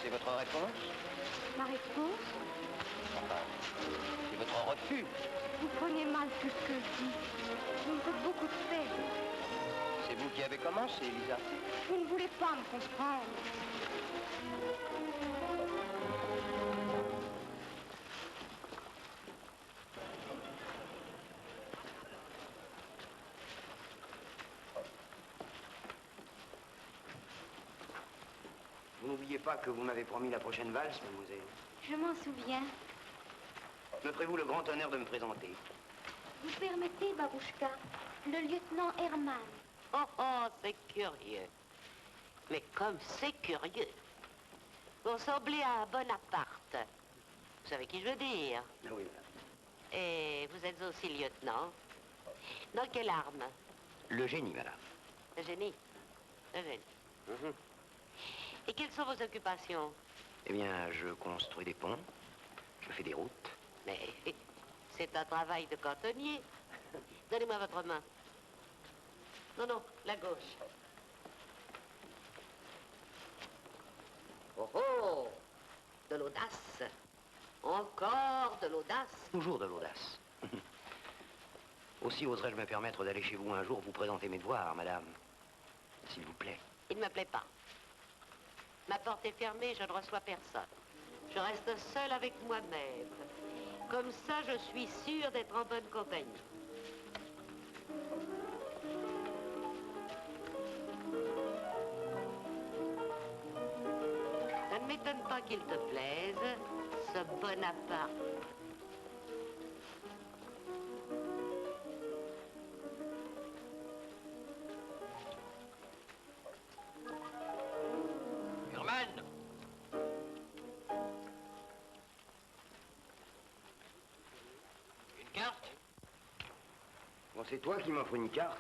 C'est votre réponse? Ma réponse? Enfin, c'est votre refus. Vous prenez mal tout ce que je dis. Vous me faites beaucoup de peine. C'est vous qui avez commencé, Elisa. Vous ne voulez pas me comprendre. Vous n'oubliez pas que vous m'avez promis la prochaine valse, mademoiselle. Je m'en souviens. Me ferez-vous le grand honneur de me présenter? Vous permettez, Babouchka, le lieutenant Hermann. Oh, oh, c'est curieux. Mais comme c'est curieux. Vous ressemblez à Bonaparte. Vous savez qui je veux dire? Ah oui, madame. Et vous êtes aussi lieutenant. Dans quelle arme? Le génie, madame. Le génie. Le génie. Mhm. Et quelles sont vos occupations? Eh bien, je construis des ponts, je fais des routes. Mais c'est un travail de cantonnier. Donnez-moi votre main. Non, non, la gauche. Oh, oh! De l'audace. Encore de l'audace. Toujours de l'audace. Aussi oserais-je me permettre d'aller chez vous un jour vous présenter mes devoirs, madame. S'il vous plaît. Il ne me plaît pas. Ma porte est fermée, je ne reçois personne. Je reste seule avec moi-même. Comme ça, je suis sûre d'être en bonne compagnie. Ça ne m'étonne pas qu'il te plaise, ce Bonaparte. Herman! Une carte? Bon, c'est toi qui m'offres une carte.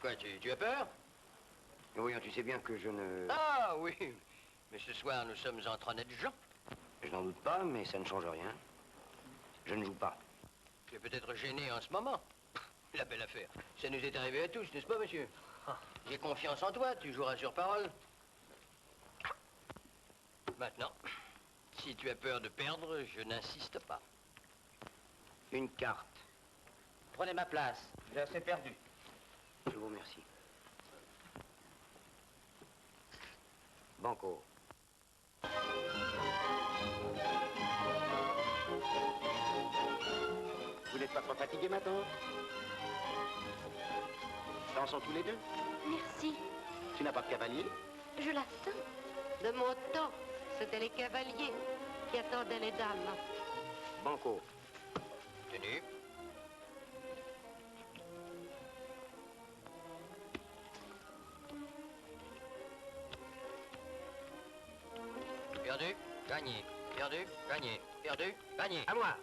Quoi, tu as peur? Mais voyons, tu sais bien que je ne... Ah oui, mais ce soir nous sommes entre honnêtes gens. Je n'en doute pas, mais ça ne change rien. Je ne joue pas. Tu es peut-être gêné en ce moment. La belle affaire. Ça nous est arrivé à tous, n'est-ce pas, monsieur? J'ai confiance en toi, tu joueras sur parole. Maintenant, si tu as peur de perdre, je n'insiste pas. Une carte. Prenez ma place. J'ai assez perdu. Je vous remercie. Banco. Vous n'êtes pas trop fatigué maintenant? Dansons tous les deux. Merci. Tu n'as pas de cavalier? Je l'attends. De mon temps, c'était les cavaliers qui attendaient les dames. Banco. Tenu. Perdu, gagné. Perdu, gagné. Perdu, gagné. À moi.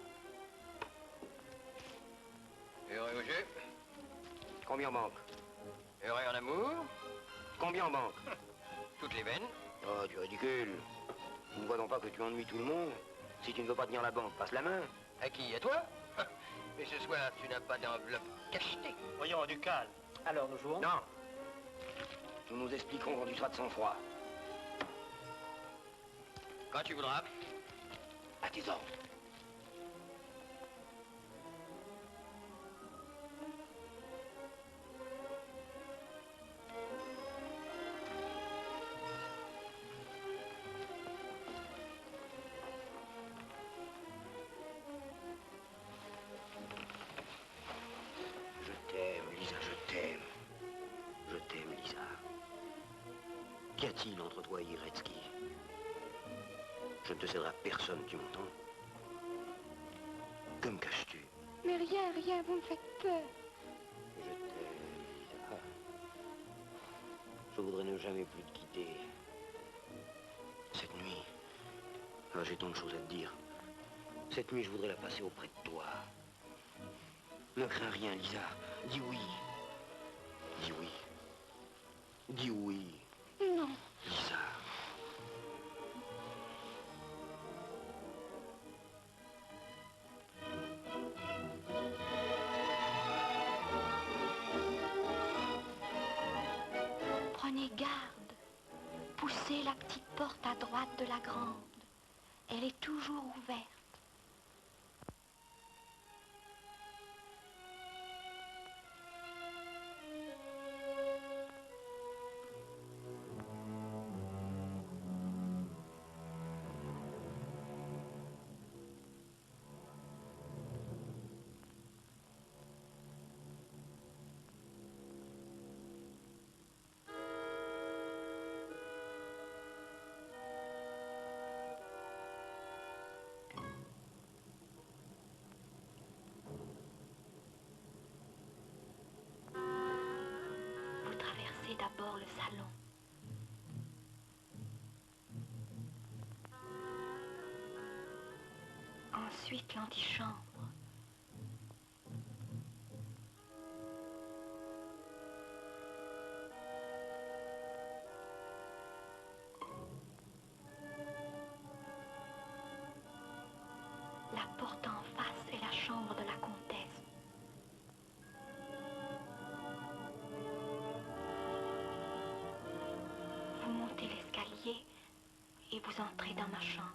Heureux au jeu, Combien en banque? heureux en amour, Combien en banque? toutes les veines. Oh, tu es ridicule. Tu ne vois donc pas que tu ennuies tout le monde? Si tu ne veux pas tenir la banque, passe la main. À qui? À toi? Mais ce soir, tu n'as pas d'enveloppe cachetée. Voyons, du calme. Alors, nous jouons? Non. Nous nous expliquerons quand tu seras de sang-froid. Quand tu voudras. À tes ordres. Je t'aime, Lisa, je t'aime. Je t'aime, Lisa. Qu'y a-t-il entre toi et Gretzky? Je ne te céderai à personne, tu m'entends? Que me caches-tu? Mais rien, rien, vous me faites peur. Je t'aime, Lisa. Je voudrais ne jamais plus te quitter. Cette nuit, j'ai tant de choses à te dire. Cette nuit, je voudrais la passer auprès de toi. Ne crains rien, Lisa. Dis oui. Dis oui. Dis oui. Non. Lisa. Prenez garde. Poussez la petite porte à droite de la grande. Elle est toujours ouverte. Vous traversez d'abord le salon. Ensuite l'antichambre. La porte en face est la chambre de la comtesse. Vous montez l'escalier et vous entrez dans ma chambre.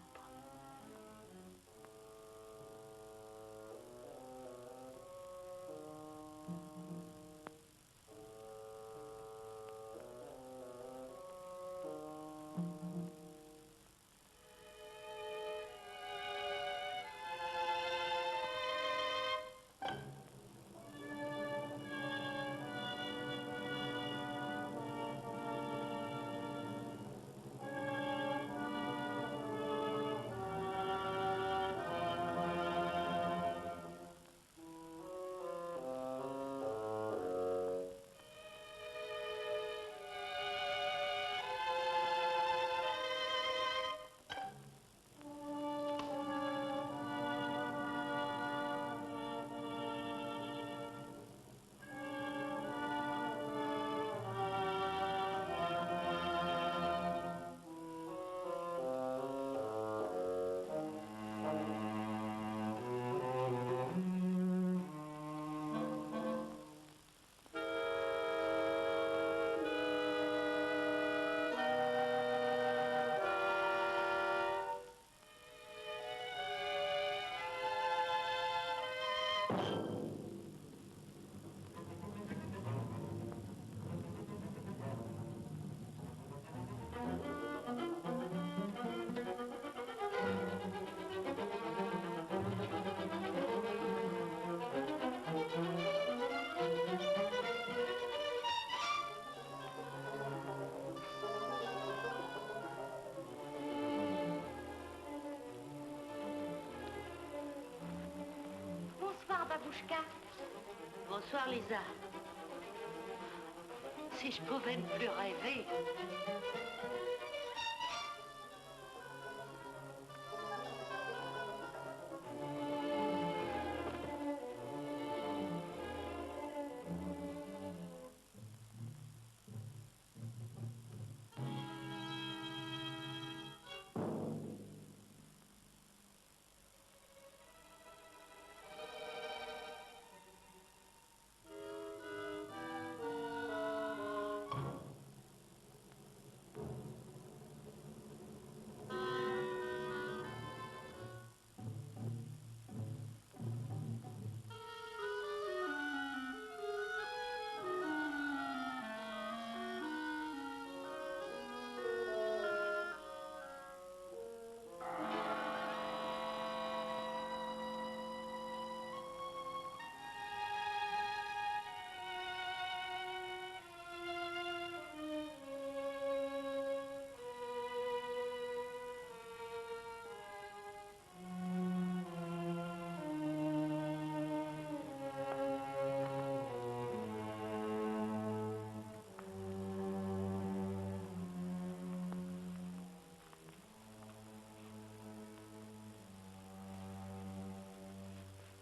Bonsoir, Babouchka. Bonsoir, Lisa. Si je pouvais ne plus rêver.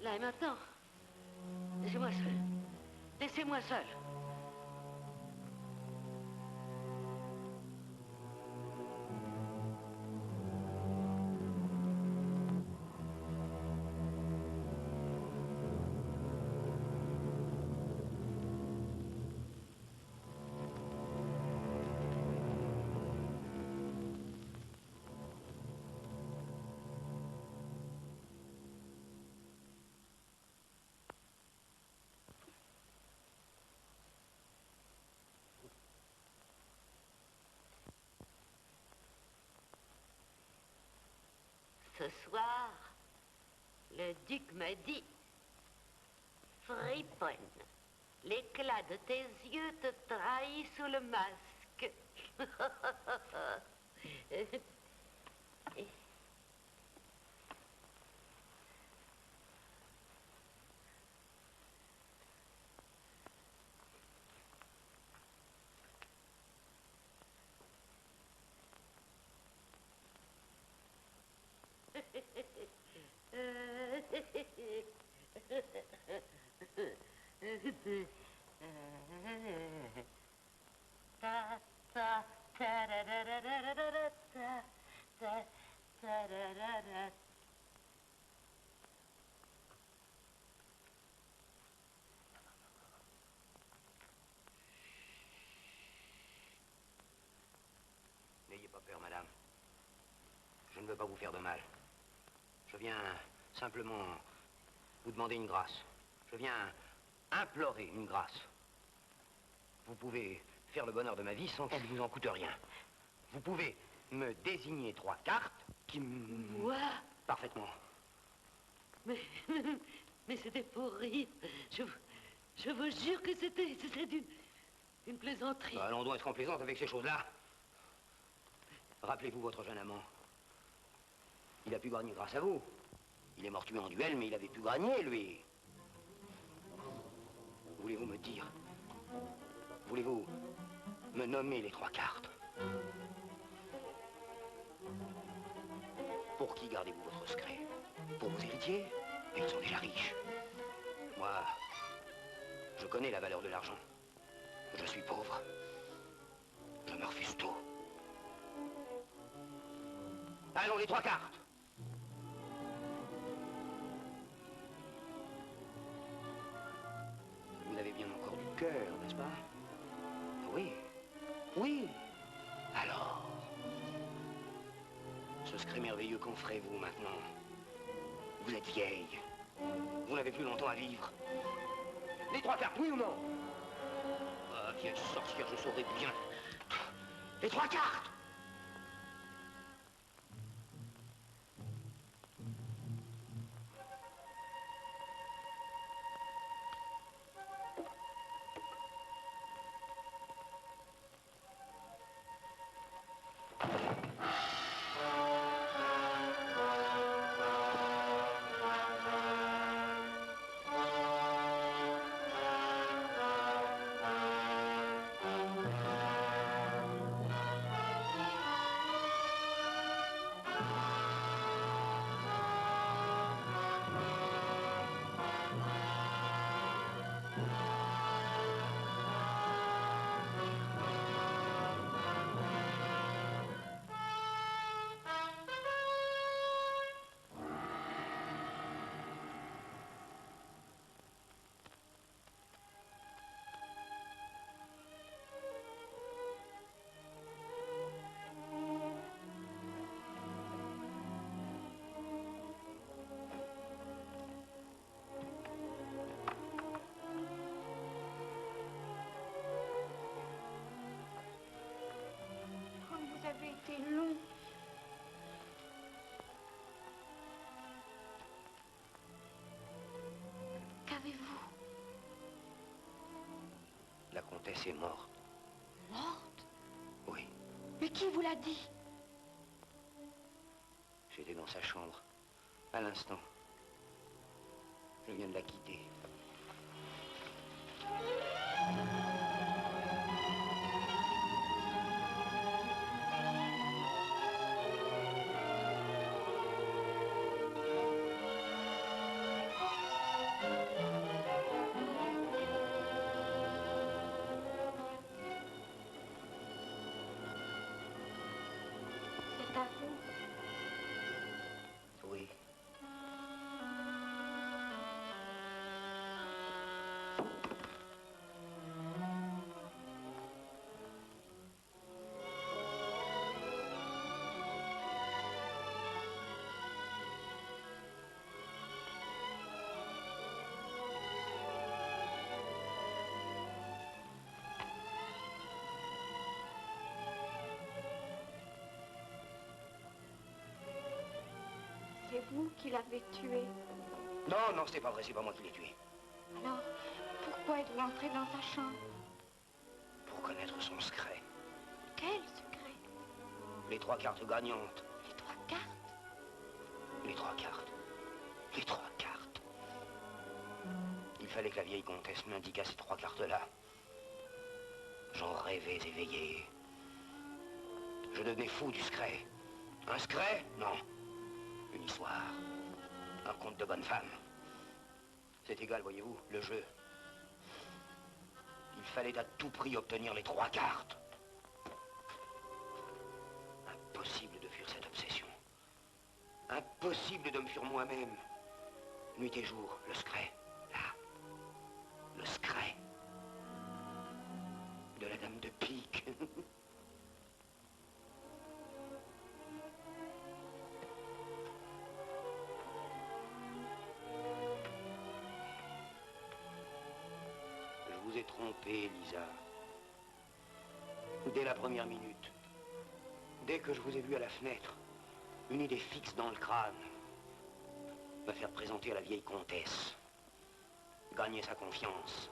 Là et maintenant. Laissez-moi seul. Laissez-moi seul. Ce soir, le duc m'a dit, friponne, l'éclat de tes yeux te trahit sous le masque. Ta ta ta ra ra ra ra ra ra ra ta ta ta ra ra ra. N'ayez pas peur, madame. Je ne veux pas vous faire de mal. Je viens simplement vous demander une grâce. Je viens implorer une grâce. Vous pouvez faire le bonheur de ma vie sans qu'elle vous en coûte rien. Vous pouvez me désigner 3 cartes qui me... Moi? Parfaitement. Mais c'était pour rire. Je vous jure que c'était une plaisanterie. Allons donc, est-ce qu'on plaisante avec ces choses-là? Rappelez-vous votre jeune amant. Il a pu gagner grâce à vous. Il est mort tué en duel, mais il avait pu gagner, lui. Voulez-vous me dire? Voulez-vous me nommer les 3 cartes? Pour qui gardez-vous votre secret? Pour vos héritiers? Ils sont déjà riches. Moi, je connais la valeur de l'argent. Je suis pauvre. Je me refuse tout. Allons, les 3 cartes. Vous avez bien encore du cœur, n'est-ce pas? Oui. Oui. Alors, ce serait merveilleux qu'en ferez-vous maintenant? Vous êtes vieille. Vous n'avez plus longtemps à vivre. Les 3 cartes, oui ou non? Ah, vieille sorcière, je saurais bien. Les 3 cartes! C'est long. Qu'avez-vous? La comtesse est morte. Morte? Oui. Mais qui vous l'a dit? J'étais dans sa chambre, à l'instant. Je viens de la quitter. vous qui l'avez tué. Non, non, c'est pas vrai, c'est pas moi qui l'ai tué. Alors, pourquoi êtes-vous entré dans sa chambre? Pour connaître son secret. Quel secret? Les 3 cartes gagnantes. Les 3 cartes? Les 3 cartes. Les 3 cartes. Il fallait que la vieille comtesse m'indiquât ces 3 cartes-là. J'en rêvais éveillé. Je devenais fou du secret. Un secret? Non. Une histoire. Un conte de bonne femme. C'est égal, voyez-vous, le jeu. Il fallait à tout prix obtenir les 3 cartes. Impossible de fuir cette obsession. Impossible de me fuir moi-même. Nuit et jour, le secret. Là. Le secret. De la dame de pique. Je vous ai trompé, Lisa. Dès la première minute. Dès que je vous ai vu à la fenêtre, une idée fixe dans le crâne. Me faire présenter à la vieille comtesse. Gagner sa confiance.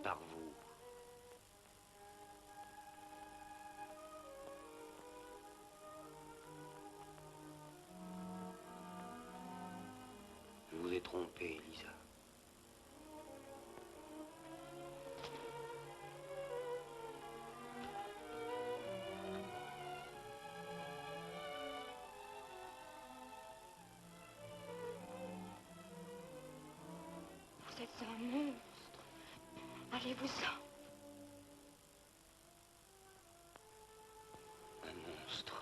Par vous. Je vous ai trompé, Lisa. Vous êtes un monstre. Allez-vous-en. Un monstre.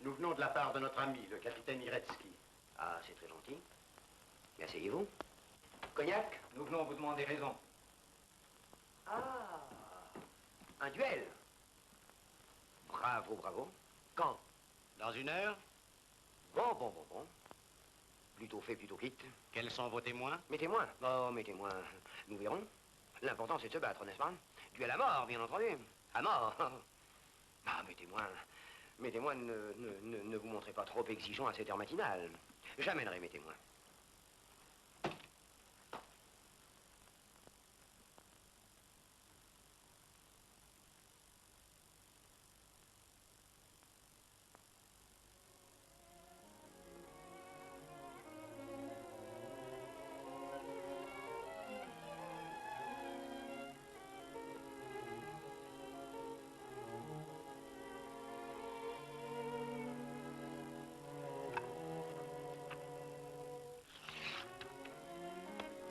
Nous venons de la part de notre ami, le capitaine Iretsky. Ah, c'est très gentil. Mais asseyez-vous. Cognac, nous venons vous demander raison. Ah, un duel. Bravo, bravo. Quand? Dans 1 heure, Bon. Plutôt fait, plutôt quitte. quels sont vos témoins? Mes témoins? Oh, mes témoins, nous verrons. L'important, c'est de se battre, n'est-ce pas? Duel à mort, bien entendu. À mort. Ah, mes témoins, ne vous montrez pas trop exigeants à cette heure matinale. J'amènerai mes témoins.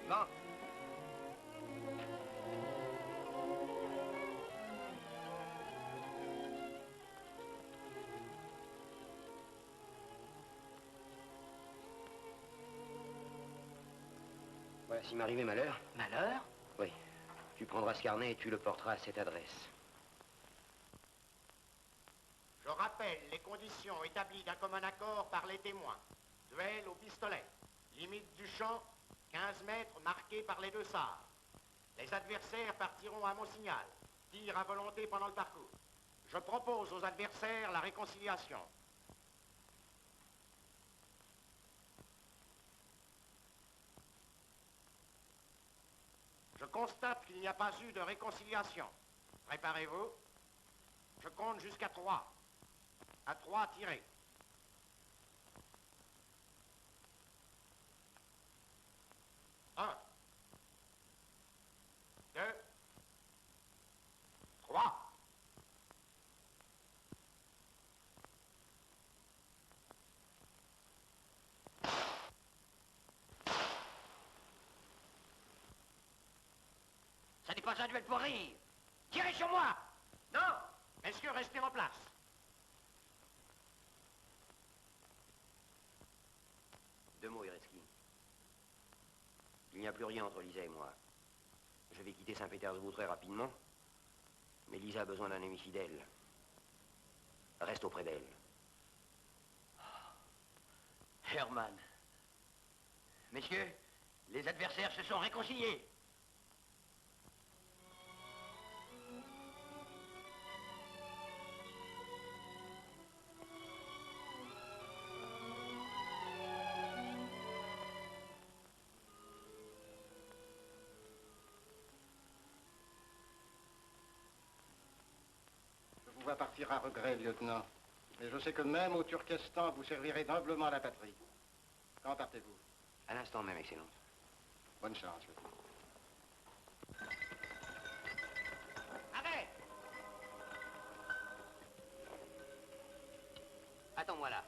Non. Voilà, s'il m'arrivait malheur. Malheur? Oui. Tu prendras ce carnet et tu le porteras à cette adresse. Je rappelle les conditions établies d'un commun accord par les témoins. Duel au pistolet. Limite du champ, 15 mètres marqués par les 2 sabres. Les adversaires partiront à mon signal. Tir à volonté pendant le parcours. Je propose aux adversaires la réconciliation. Je constate qu'il n'y a pas eu de réconciliation. Préparez-vous. Je compte jusqu'à 3. À 3, tirez. pas un duel pour rire. Tirez sur moi! Non! Messieurs, restez en place. Deux mots, Iretski. Il n'y a plus rien entre Lisa et moi. Je vais quitter Saint-Pétersbourg très rapidement, mais Lisa a besoin d'un ami fidèle. Reste auprès d'elle. Herman. Messieurs, les adversaires se sont réconciliés. Je vous vois partir à regret, lieutenant. Mais je sais que même au Turkestan, vous servirez noblement la patrie. Quand partez-vous? À l'instant même, Excellence. Bonne chance, lieutenant. Arrête! Attends-moi là.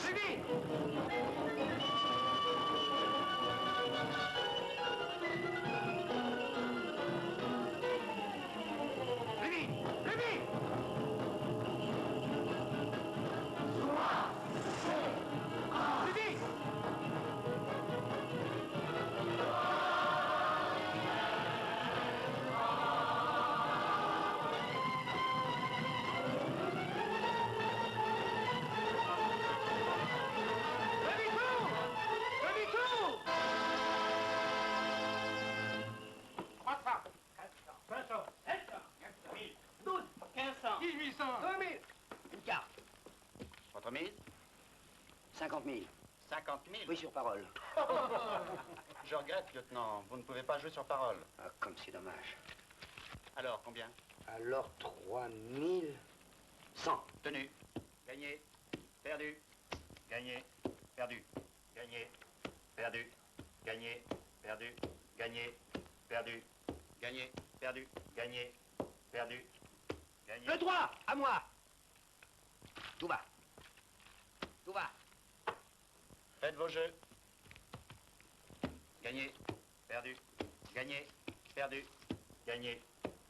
Plus vite! Plus vite! Plus vite! Plus vite! Demi-tour! Demi-tour! 300. 500, 700, 1000, 12, 1500, 1800. 2000! Une carte. 30 000 50 000. 50 000 Oui, sur parole. Je regrette, lieutenant. Vous ne pouvez pas jouer sur parole. Ah, comme c'est dommage. Alors, combien? Alors, 3100. Tenu. Gagné. Perdu. Gagné. Perdu. Gagné. Perdu. Gagné. Perdu. Gagné. Perdu. Gagné. Perdu. Gagné. Perdu. Gagné. Le 3, à moi. Tout va. Tout va. Faites vos jeux. Gagné. Perdu. Gagné. Perdu. Gagné.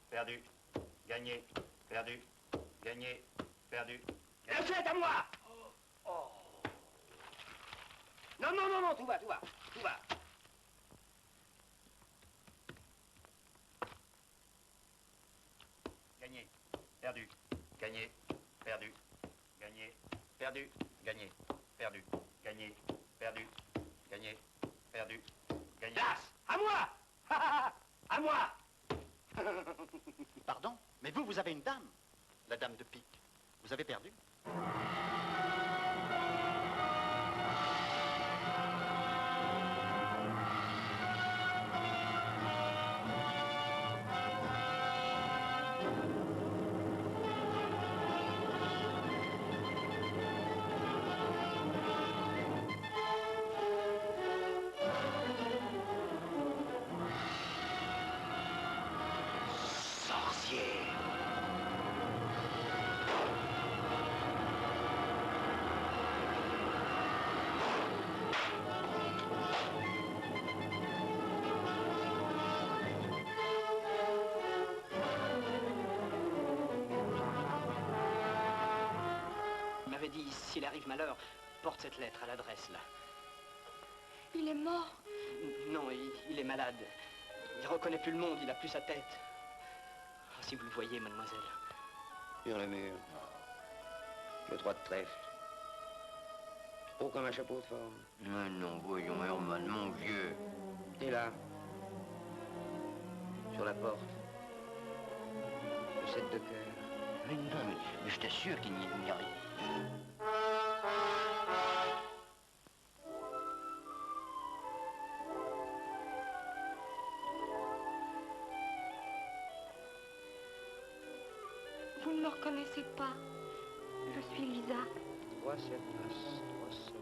Perdu. Gagné. Perdu. Gagné. Perdu. Le 7, à moi. Oh. Non, non, non, non, tout va, tout va. Tout va. Gagné. Perdu. Gagné. Perdu. Gagné. Perdu. Gagné. Perdu. Gagné. Perdu. Gagné. Perdu. Gagné. Place, à moi. À moi. Pardon, mais vous avez une dame. La dame de pique. Vous avez perdu. Sorcier. Il m'avait dit, s'il arrive malheur, porte cette lettre à l'adresse, là. Il est mort. Non, il est malade. Il reconnaît plus le monde, il a plus sa tête. Ah, si vous le voyez, mademoiselle. Sur le mur. Le 3 de trèfle. Haut comme un chapeau de forme. Mais non, voyons, Herman, mon vieux. Et là, sur la porte, le 7 de cœur. Mais non, mais je t'assure qu'il n'y a rien. Vous ne me reconnaissez pas. Je suis Lisa. 3, 7, As, 3, 7.